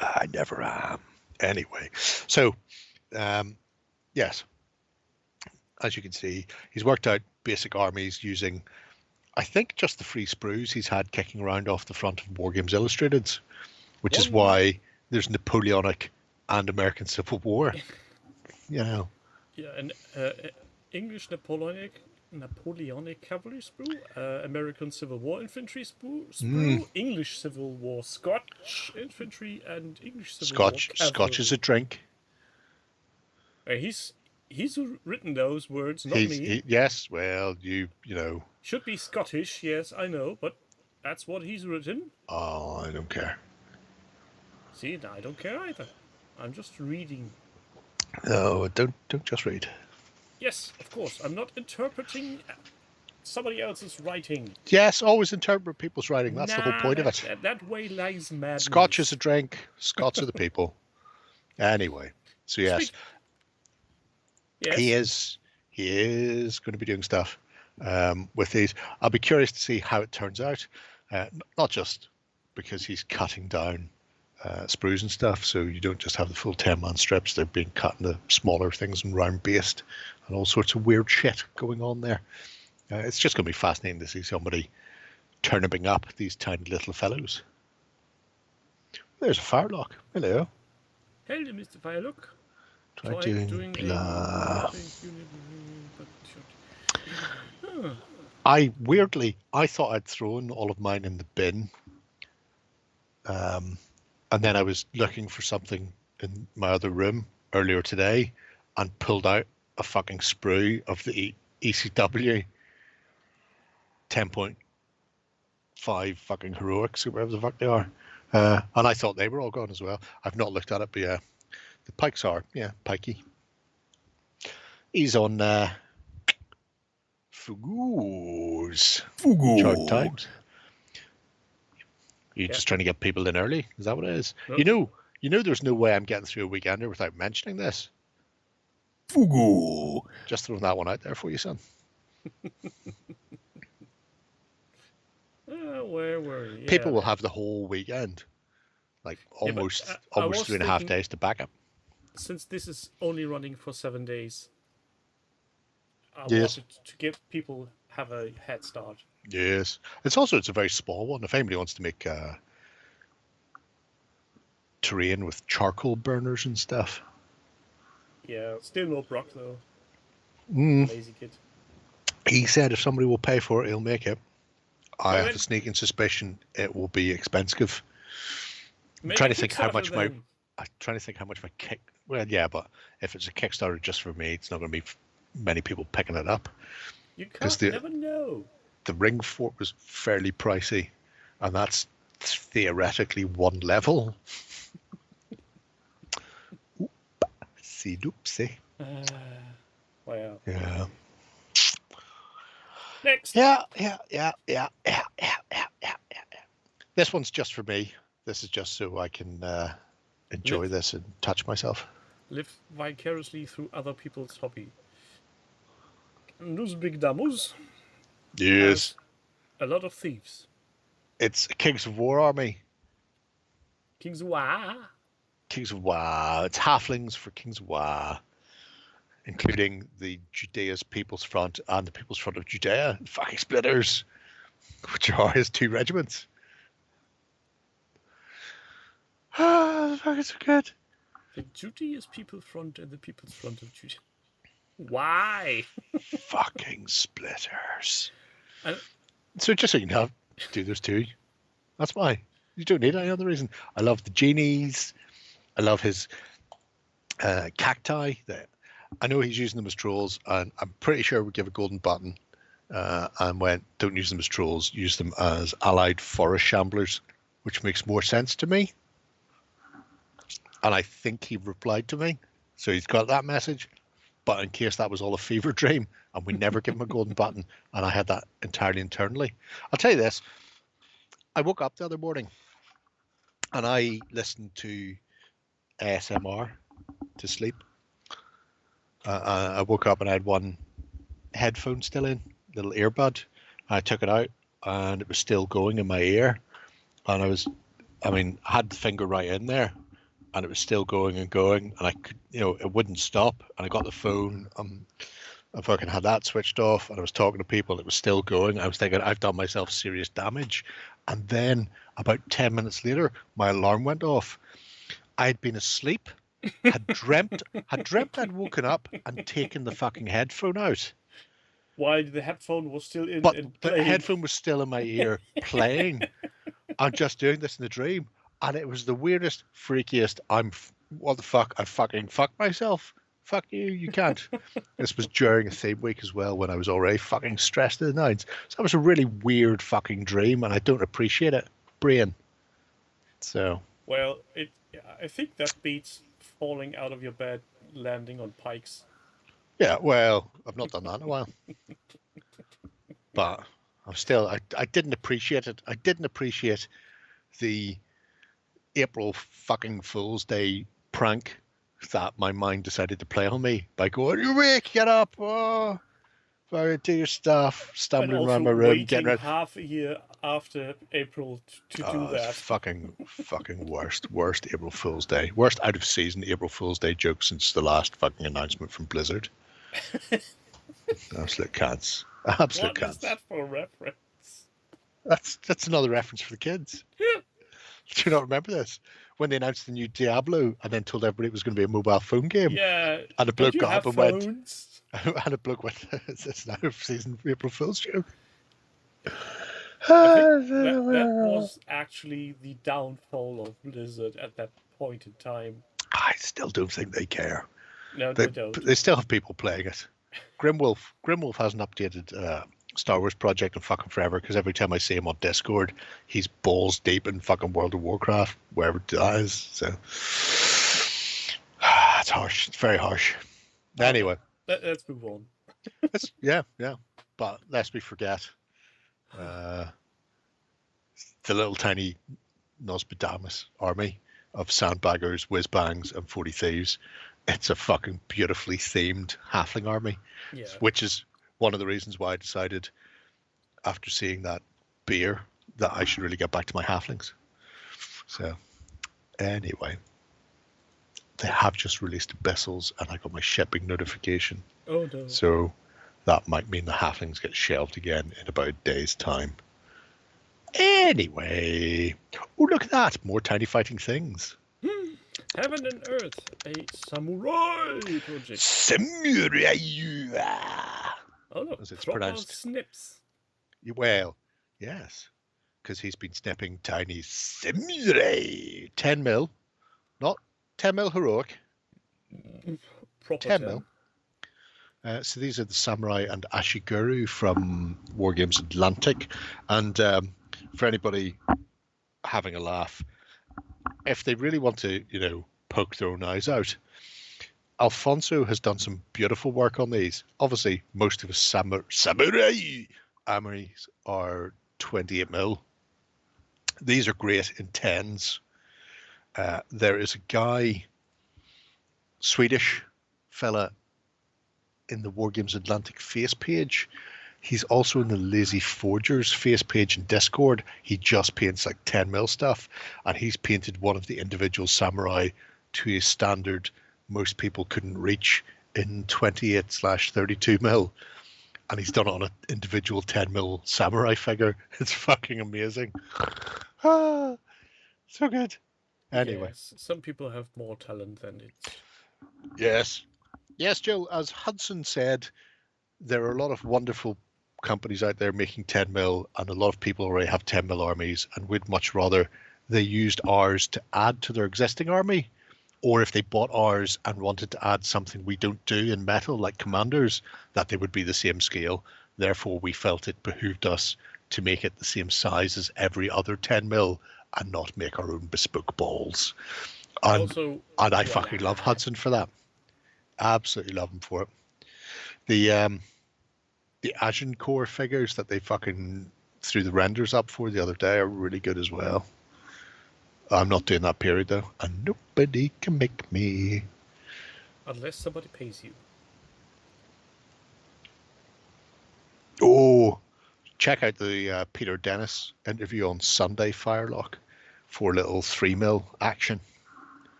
I never am. Anyway, so, yes, as you can see, he's worked out basic armies using, I think, just the free sprues he's had kicking around off the front of War Games Illustrated, which is why there's Napoleonic and American Civil War. You know. Yeah, and English Napoleonic cavalry sprue, American Civil War infantry sprue, English Civil War Scotch infantry, and English Civil War cavalry. Scotch is a drink. He's written those words, not me. Yes, well, you know. Should be Scottish, yes, I know, but that's what he's written. Oh, I don't care. See, I don't care either. I'm just reading. No, don't just read. Yes, of course. I'm not interpreting somebody else's writing. Yes, always interpret people's writing. That's the whole point of it. That way lies madness. Scotch is a drink. Scots are the people. Anyway, so yes. Yes. he is going to be doing stuff with these. I'll be curious to see how it turns out. Not just because he's cutting down sprues and stuff, so you don't just have the full 10-man strips. They're being cut into smaller things and round-based and all sorts of weird shit going on there. It's just going to be fascinating to see somebody turning up these tiny little fellows. There's a Firelock. Hello. Hello, Mr. Firelock. Try doing blah. I thought I'd thrown all of mine in the bin. And then I was looking for something in my other room earlier today and pulled out a fucking sprue of the ECW 10.5 fucking heroics or whatever the fuck they are. And I thought they were all gone as well. I've not looked at it, but yeah, the pikes are, pikey. He's on Fugu's chart times. You're just trying to get people in early? Is that what it is? Nope. You know there's no way I'm getting through a weekender without mentioning this. Fugu. Just throwing that one out there for you, son. Where were you? People will have the whole weekend. Like almost 3.5 days to back up. Since this is only running for 7 days, I wanted to give people have a head start. Yes. It's a very small one. If anybody wants to make terrain with charcoal burners and stuff. Yeah, still no Brock though. Lazy kid. He said if somebody will pay for it, he'll make it. I have a sneaking suspicion it will be expensive. I'm trying to think how much my kick. Well, yeah, but if it's a Kickstarter just for me, it's not going to be many people picking it up. You never know. The ring fort was fairly pricey, and that's theoretically one level. Oopsie doopsie. Wow. Yeah. Next. Yeah. This one's just for me. This is just so I can enjoy this and touch myself. Live vicariously through other people's hobby. Those big damos. Yes. A lot of thieves. It's a Kings of War army. Kings of War. Kings of War. It's halflings for Kings of War, including the Judea's People's Front and the People's Front of Judea. Fucking splitters, which are his 2 regiments. Ah, fucking so good. The Judea's People's Front and the People's Front of Judea. Why? Fucking splitters. So just so you know, do those 2. That's why. You don't need any other reason. I love the genies. I love his cacti. I know he's using them as trolls, and I'm pretty sure we give a golden button and went, don't use them as trolls, use them as allied forest shamblers, which makes more sense to me. And I think he replied to me. So he's got that message. But in case that was all a fever dream and we never give him a golden button, and I had that entirely internally. I'll tell you this. I woke up the other morning and I listened to ASMR to sleep. I woke up and I had one headphone still in, little earbud. I took it out and it was still going in my ear. And I had the finger right in there. And it was still going and going, and I could, it wouldn't stop. And I got the phone, I fucking had that switched off, and I was talking to people, and it was still going. I was thinking, I've done myself serious damage. And then about 10 minutes later, my alarm went off. I had been asleep, had dreamt I'd woken up and taken the fucking headphone out. While the headphone was still in. But the headphone was still in my ear playing. I'm just doing this in the dream. And it was the weirdest, freakiest, what the fuck, I fucking fucked myself. Fuck you, you can't. This was during a theme week as well when I was already fucking stressed to the nines. So that was a really weird fucking dream and I don't appreciate it. Brain. So. Well, I think that beats falling out of your bed, landing on pikes. Yeah, well, I've not done that in a while. But I'm still, I didn't appreciate it. I didn't appreciate the April fucking Fool's Day prank that my mind decided to play on me by going, "You wake, get up, oh, do your stuff," And stumbling also around my room, getting waiting ready. half a year after April to do It's that. fucking worst April Fool's Day, worst out of season April Fool's Day joke since the last fucking announcement from Blizzard. Absolute cunts. Absolute What is cunts. that for reference? That's another reference for the kids. Do you not remember this? When they announced the new Diablo and then told everybody it was going to be a mobile phone game. Yeah. And a Don't bloke you got have up and went, phones? and a bloke went, it's an out of season April Fool's joke. I think that was actually the downfall of Blizzard at that point in time. I still don't think they care. No, they don't. They still have people playing it. Grimwolf hasn't updated Star Wars Project in fucking forever because every time I see him on Discord, he's balls deep in fucking World of Warcraft, wherever that is. So it's harsh. It's very harsh. Anyway, let's move on. yeah. But lest we forget, the little tiny Nostradamus army of sandbaggers, whiz-bangs, and 40 thieves. It's a fucking beautifully themed halfling army, Yeah. which is one of the reasons why I decided, after seeing that beer, that I should really get back to my halflings. So, anyway, they have just released Abyssals, and I got my shipping notification. Oh no. So, that might mean the halflings get shelved again in about a day's time. Anyway, oh, look at that. More tiny fighting things. Heaven and Earth, a samurai project. Samurai. Oh no, As it's proper pronounced. snips. Well, yes, because he's been snipping tiny samurai. 10 mil, not 10 mil heroic. Proper 10 mil. So these are the samurai and Ashiguru from Wargames Atlantic. And for anybody having a laugh, if they really want to, poke their own eyes out, Alfonso has done some beautiful work on these. Obviously, most of his samurai armies are 28 mil. These are great in 10s. There is a guy, Swedish fella, in the Wargames Atlantic face page. He's also in the Lazy Forgers face page in Discord. He just paints like 10 mil stuff, and he's painted one of the individual samurai to a standard most people couldn't reach in 28/32 mil, and he's done it on an individual 10 mil samurai figure. It's fucking amazing. So good. Anyway. Yes, some people have more talent than it. Yes, Jill, as Hudson said, there are a lot of wonderful companies out there making 10 mil, and a lot of people already have 10 mil armies, and would much rather they used ours to add to their existing army, or if they bought ours and wanted to add something we don't do in metal, like commanders, that they would be the same scale. Therefore, we felt it behooved us to make it the same size as every other 10 mil and not make our own bespoke balls. And I fucking love Hudson for that. Absolutely love him for it. The Agincourt figures that they fucking threw the renders up for the other day are really good as well. I'm not doing that period though, and nobody can make me. Unless somebody pays you. Oh, check out the Peter Dennis interview on Sunday, Firelock, for a little 3 mil action.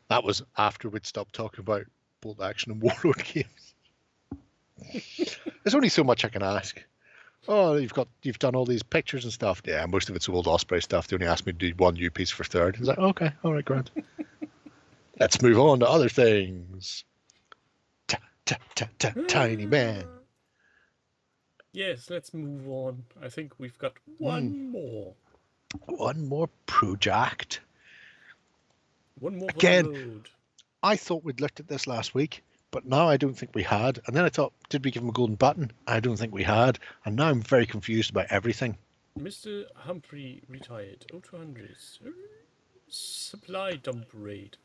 That was after we'd stopped talking about bolt action and warlord games. There's only so much I can ask. Oh, you've done all these pictures and stuff. Yeah, most of it's old Osprey stuff. They only asked me to do one new piece for third. I was like, okay, all right, grand. Let's move on to other things. Tiny man. Yes, let's move on. I think we've got one more. One more project. One more Again. load. I thought we'd looked at this last week, but now I don't think we had. And then I thought, did we give him a golden button? I don't think we had. And now I'm very confused about everything. Mr. Humphrey retired. 0200s. Supply dump raid.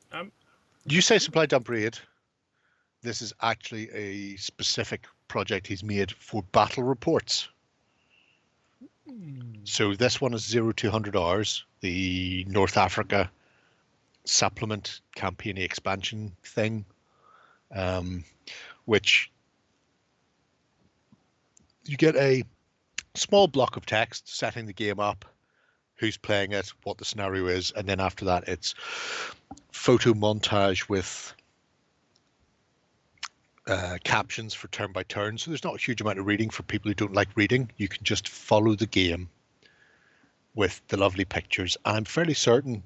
You say supply dump raid. This is actually a specific project he's made for battle reports. So this one is 0200 hours, the North Africa supplement campaign expansion thing, which you get a small block of text setting the game up, who's playing it, what the scenario is, and then after that it's photo montage with captions for turn by turn. So there's not a huge amount of reading for people who don't like reading. You can just follow the game with the lovely pictures. And I'm fairly certain,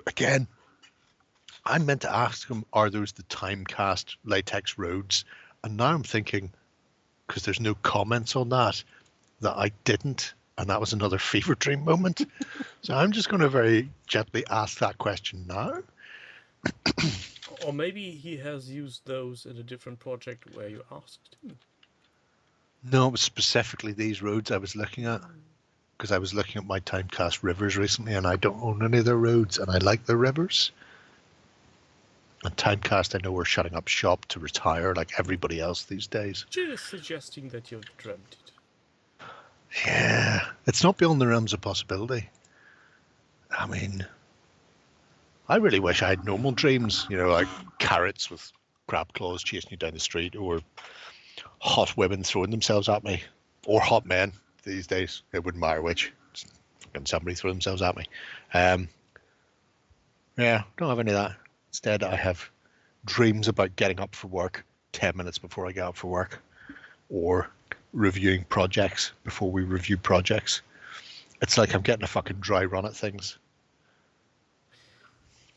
again, I meant to ask him, are those the Timecast latex roads? And now I'm thinking, because there's no comments on that I didn't. And that was another fever dream moment. So I'm just going to very gently ask that question now. Or maybe he has used those in a different project where you asked him. No, it was specifically these roads I was looking at, because I was looking at my Timecast rivers recently, and I don't own any of their roads, and I like their rivers. And Timecast, I know, we're shutting up shop to retire like everybody else these days. Just suggesting that you've dreamt it. Yeah, it's not beyond the realms of possibility. I mean, I really wish I had normal dreams, you know, like carrots with crab claws chasing you down the street, or hot women throwing themselves at me, or hot men these days. It wouldn't matter which. Just fucking somebody throw themselves at me. Yeah, don't have any of that. Instead, I have dreams about getting up for work 10 minutes before I get up for work, or reviewing projects before we review projects. It's like I'm getting a fucking dry run at things.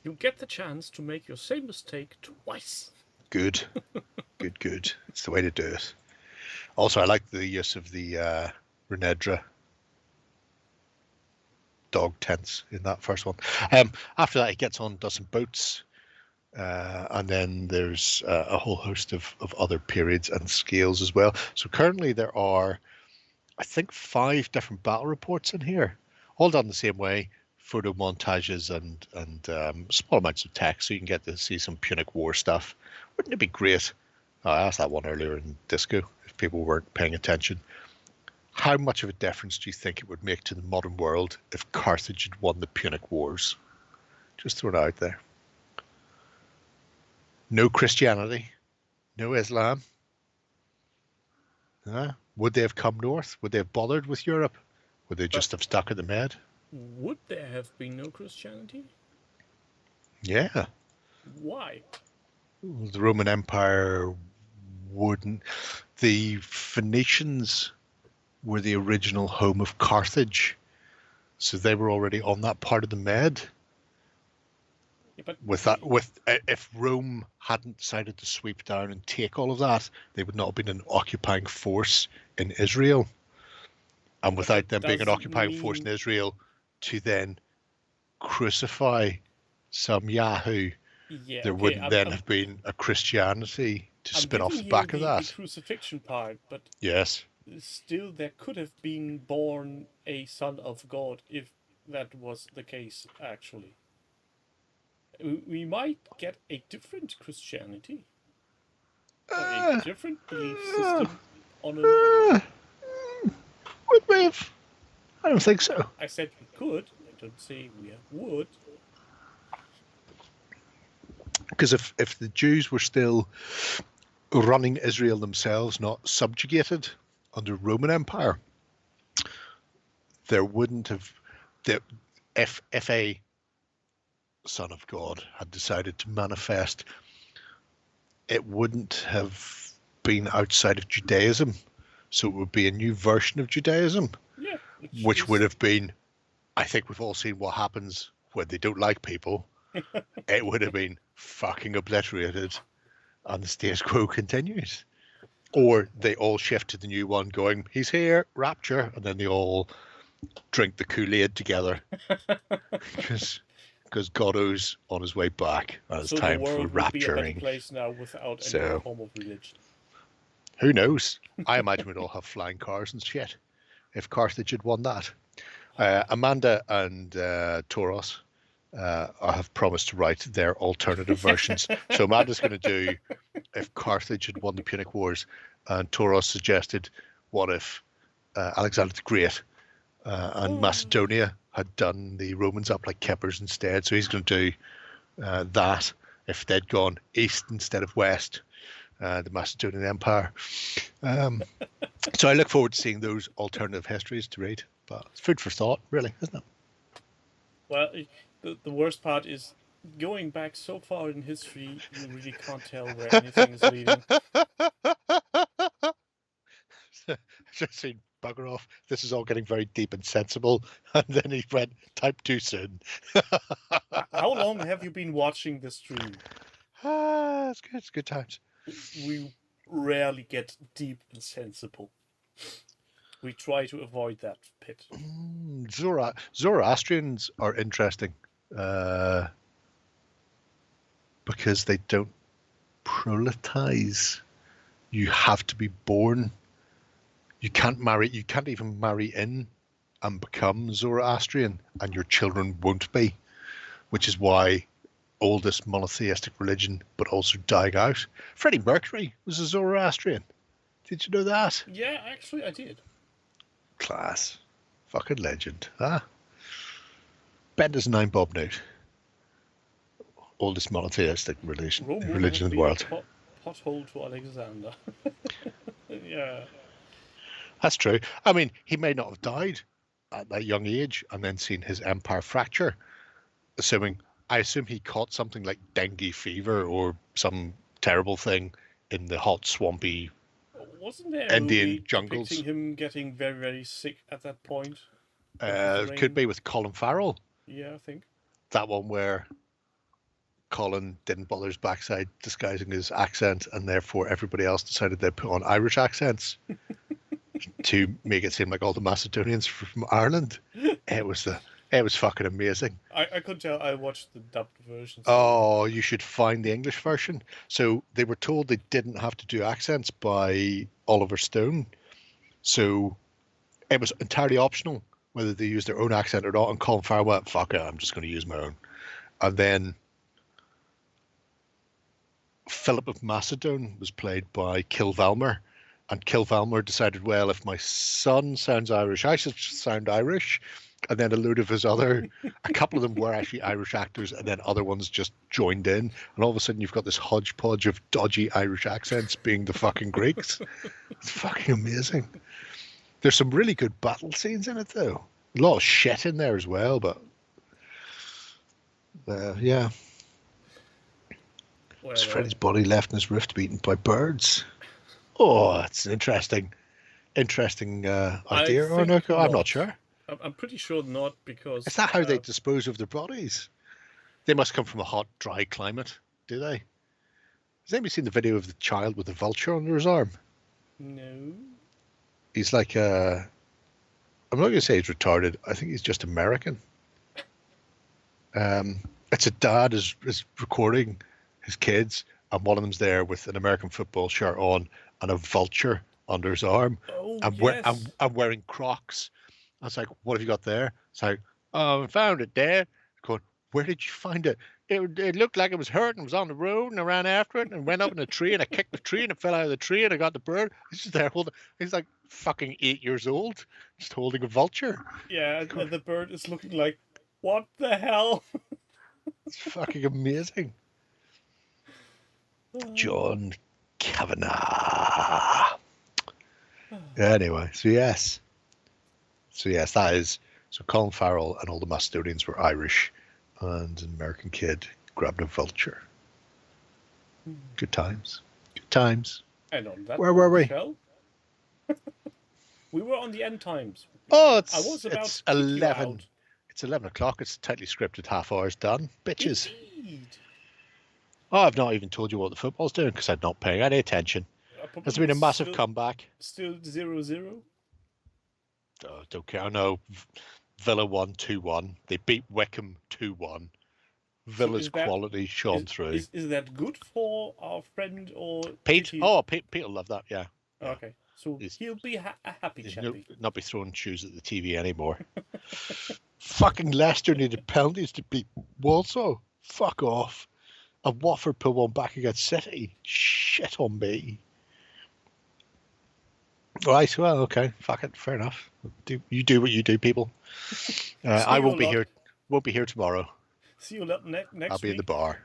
You get the chance to make your same mistake twice. Good. Good. It's the way to do it. Also, I like the use of the Renedra dog tents in that first one. After that, he gets on, does some boats. And then there's a whole host of other periods and scales as well. So currently there are, I think, 5 different battle reports in here, all done the same way. Photo montages and small amounts of text, so you can get to see some Punic War stuff. Wouldn't it be great? I asked that one earlier in Disco, if people weren't paying attention. How much of a difference do you think it would make to the modern world if Carthage had won the Punic Wars? Just throw it out there. No Christianity, no Islam. Would they have come north? Would they have bothered with Europe? Would they just have stuck at the Med? Would there have been no Christianity? Yeah. Why? The Roman Empire wouldn't. The Phoenicians were the original home of Carthage, so they were already on that part of the Med. Yeah, but if Rome hadn't decided to sweep down and take all of that, they would not have been an occupying force in Israel. And without them being an occupying force in Israel, to then crucify some Yahoo, there wouldn't then have been a Christianity to spin off the back of that. The crucifixion part, but yes, still there could have been born a son of God if that was the case, actually. We might get a different Christianity. Or a different belief system on a... Would we have? I don't think so. I said we could. I don't say we would. Because if the Jews were still running Israel themselves, not subjugated under Roman Empire, there wouldn't have... If a Son of God had decided to manifest, it wouldn't have been outside of Judaism. So it would be a new version of Judaism, yeah, which would have been, I think we've all seen what happens when they don't like people. It would have been fucking obliterated and the status quo continues. Or they all shift to the new one going, he's here, rapture, and then they all drink the Kool-Aid together. Because Goddo's on his way back, and it's time for rapturing. So the world would be a better place now without any form of religion. Who knows? I imagine we'd all have flying cars and shit if Carthage had won that. Amanda and Tauros have promised to write their alternative versions. So Amanda's going to do if Carthage had won the Punic Wars, and Tauros suggested what if Alexander the Great and Macedonia had done the Romans up like kippers instead. So he's going to do that if they'd gone east instead of west, the Macedonian Empire. So I look forward to seeing those alternative histories to read. But it's food for thought, really, isn't it? Well, the worst part is going back so far in history, you really can't tell where anything is leading. Just seen bugger off. This is all getting very deep and sensible. And then he went, type too soon. How long have you been watching the stream? It's good. It's good times. We rarely get deep and sensible. We try to avoid that pit. Zoroastrians are interesting because they don't proletize. You have to be born. You can't marry. You can't even marry in and become Zoroastrian, and your children won't be, which is why oldest monotheistic religion, but also dying out. Freddie Mercury was a Zoroastrian. Did you know that? Yeah, actually, I did. Class. Fucking legend. Huh? Benders and I'm Bob Newt. Oldest monotheistic religion in the world. Pothole to Alexander. Yeah. That's true. I mean, he may not have died at that young age and then seen his empire fracture. I assume he caught something like dengue fever or some terrible thing in the hot, swampy Wasn't there a Indian movie jungles. depicting him getting very, very sick at that point? Could be with Colin Farrell. Yeah, I think. That one where Colin didn't bother his backside disguising his accent, and therefore everybody else decided they'd put on Irish accents to make it seem like all the Macedonians were from Ireland. It was fucking amazing. I could tell I watched the dubbed version. Oh, you should find the English version. So they were told they didn't have to do accents by Oliver Stone. So it was entirely optional whether they used their own accent or not. And Colin Farrell went, fuck it, I'm just going to use my own. And then Philip of Macedon was played by Kilvalmer. And Kilvalmer decided, well, if my son sounds Irish, I should sound Irish. And then a couple of them were actually Irish actors, and then other ones just joined in. And all of a sudden you've got this hodgepodge of dodgy Irish accents being the fucking Greeks. It's fucking amazing. There's some really good battle scenes in it, though. A lot of shit in there as well, but yeah. Well, Freddie's body left in his rift beaten by birds. Oh, that's an interesting idea, or no? I'm not sure. I'm pretty sure not, because... Is that how they dispose of their bodies? They must come from a hot, dry climate, do they? Has anybody seen the video of the child with the vulture under his arm? No. He's like I'm not going to say he's retarded. I think he's just American. It's a dad is recording his kids, and one of them's there with an American football shirt on and a vulture under his arm. Oh, I'm wearing Crocs. I was like, what have you got there? It's like, oh, I found it, Dad. Going, where did you find it? It looked like it was hurt and was on the road, and I ran after it and went up in a tree, and I kicked the tree and it fell out of the tree, and I got the bird. He's just there holding. He's like fucking 8 years old, just holding a vulture. Yeah, and the bird is looking like, what the hell? It's fucking amazing. John Kavanagh. Anyway, so yes, that is. So Colin Farrell and all the Macedonians were Irish, and an American kid grabbed a vulture. Good times. Good times. And on that Where were we? We were on the end times. Oh, I was about it's to kick you 11. out. It's 11 o'clock. It's tightly scripted. Half hour's done. Bitches. Indeed. Oh, I've not even told you what the football's doing because I'm not paying any attention. There's been a massive comeback. Still 0-0? Oh, don't care. I know Villa won 2-1. They beat Wickham 2-1. Villa's quality shone through. Is that good for our friend or Pete? Oh, Pete will love that. Yeah. Okay, so he'll be a happy chappy. Not be throwing shoes at the TV anymore. Fucking Leicester needed penalties to beat Walsall. Fuck off. And Watford pulled one back against City. Shit on me. Right. Well, okay. Fuck it. Fair enough. You do what you do, people. I you won't be lot. here. Won't be here tomorrow. See you next week. I'll be in the bar.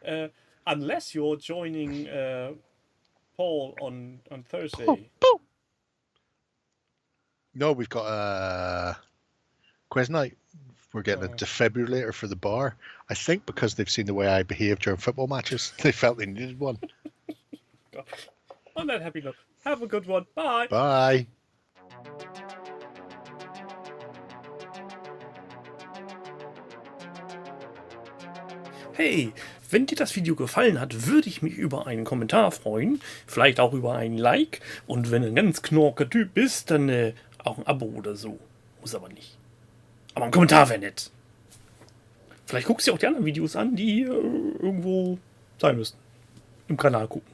Unless you're joining Paul on Thursday. Boop. No, we've got a quiz night. We're getting a defibrillator for the bar. I think because they've seen the way I behave during football matches, they felt they needed one. On that happy note, have a good one. Bye. Bye. Hey, wenn dir das Video gefallen hat, würde ich mich über einen Kommentar freuen, vielleicht auch über einen Like und wenn du ein ganz knorker Typ bist, dann auch ein Abo oder so. Muss aber nicht. Aber ein Kommentar wäre nett. Vielleicht guckst du dir auch die anderen Videos an, die irgendwo sein müssten. Im Kanal gucken.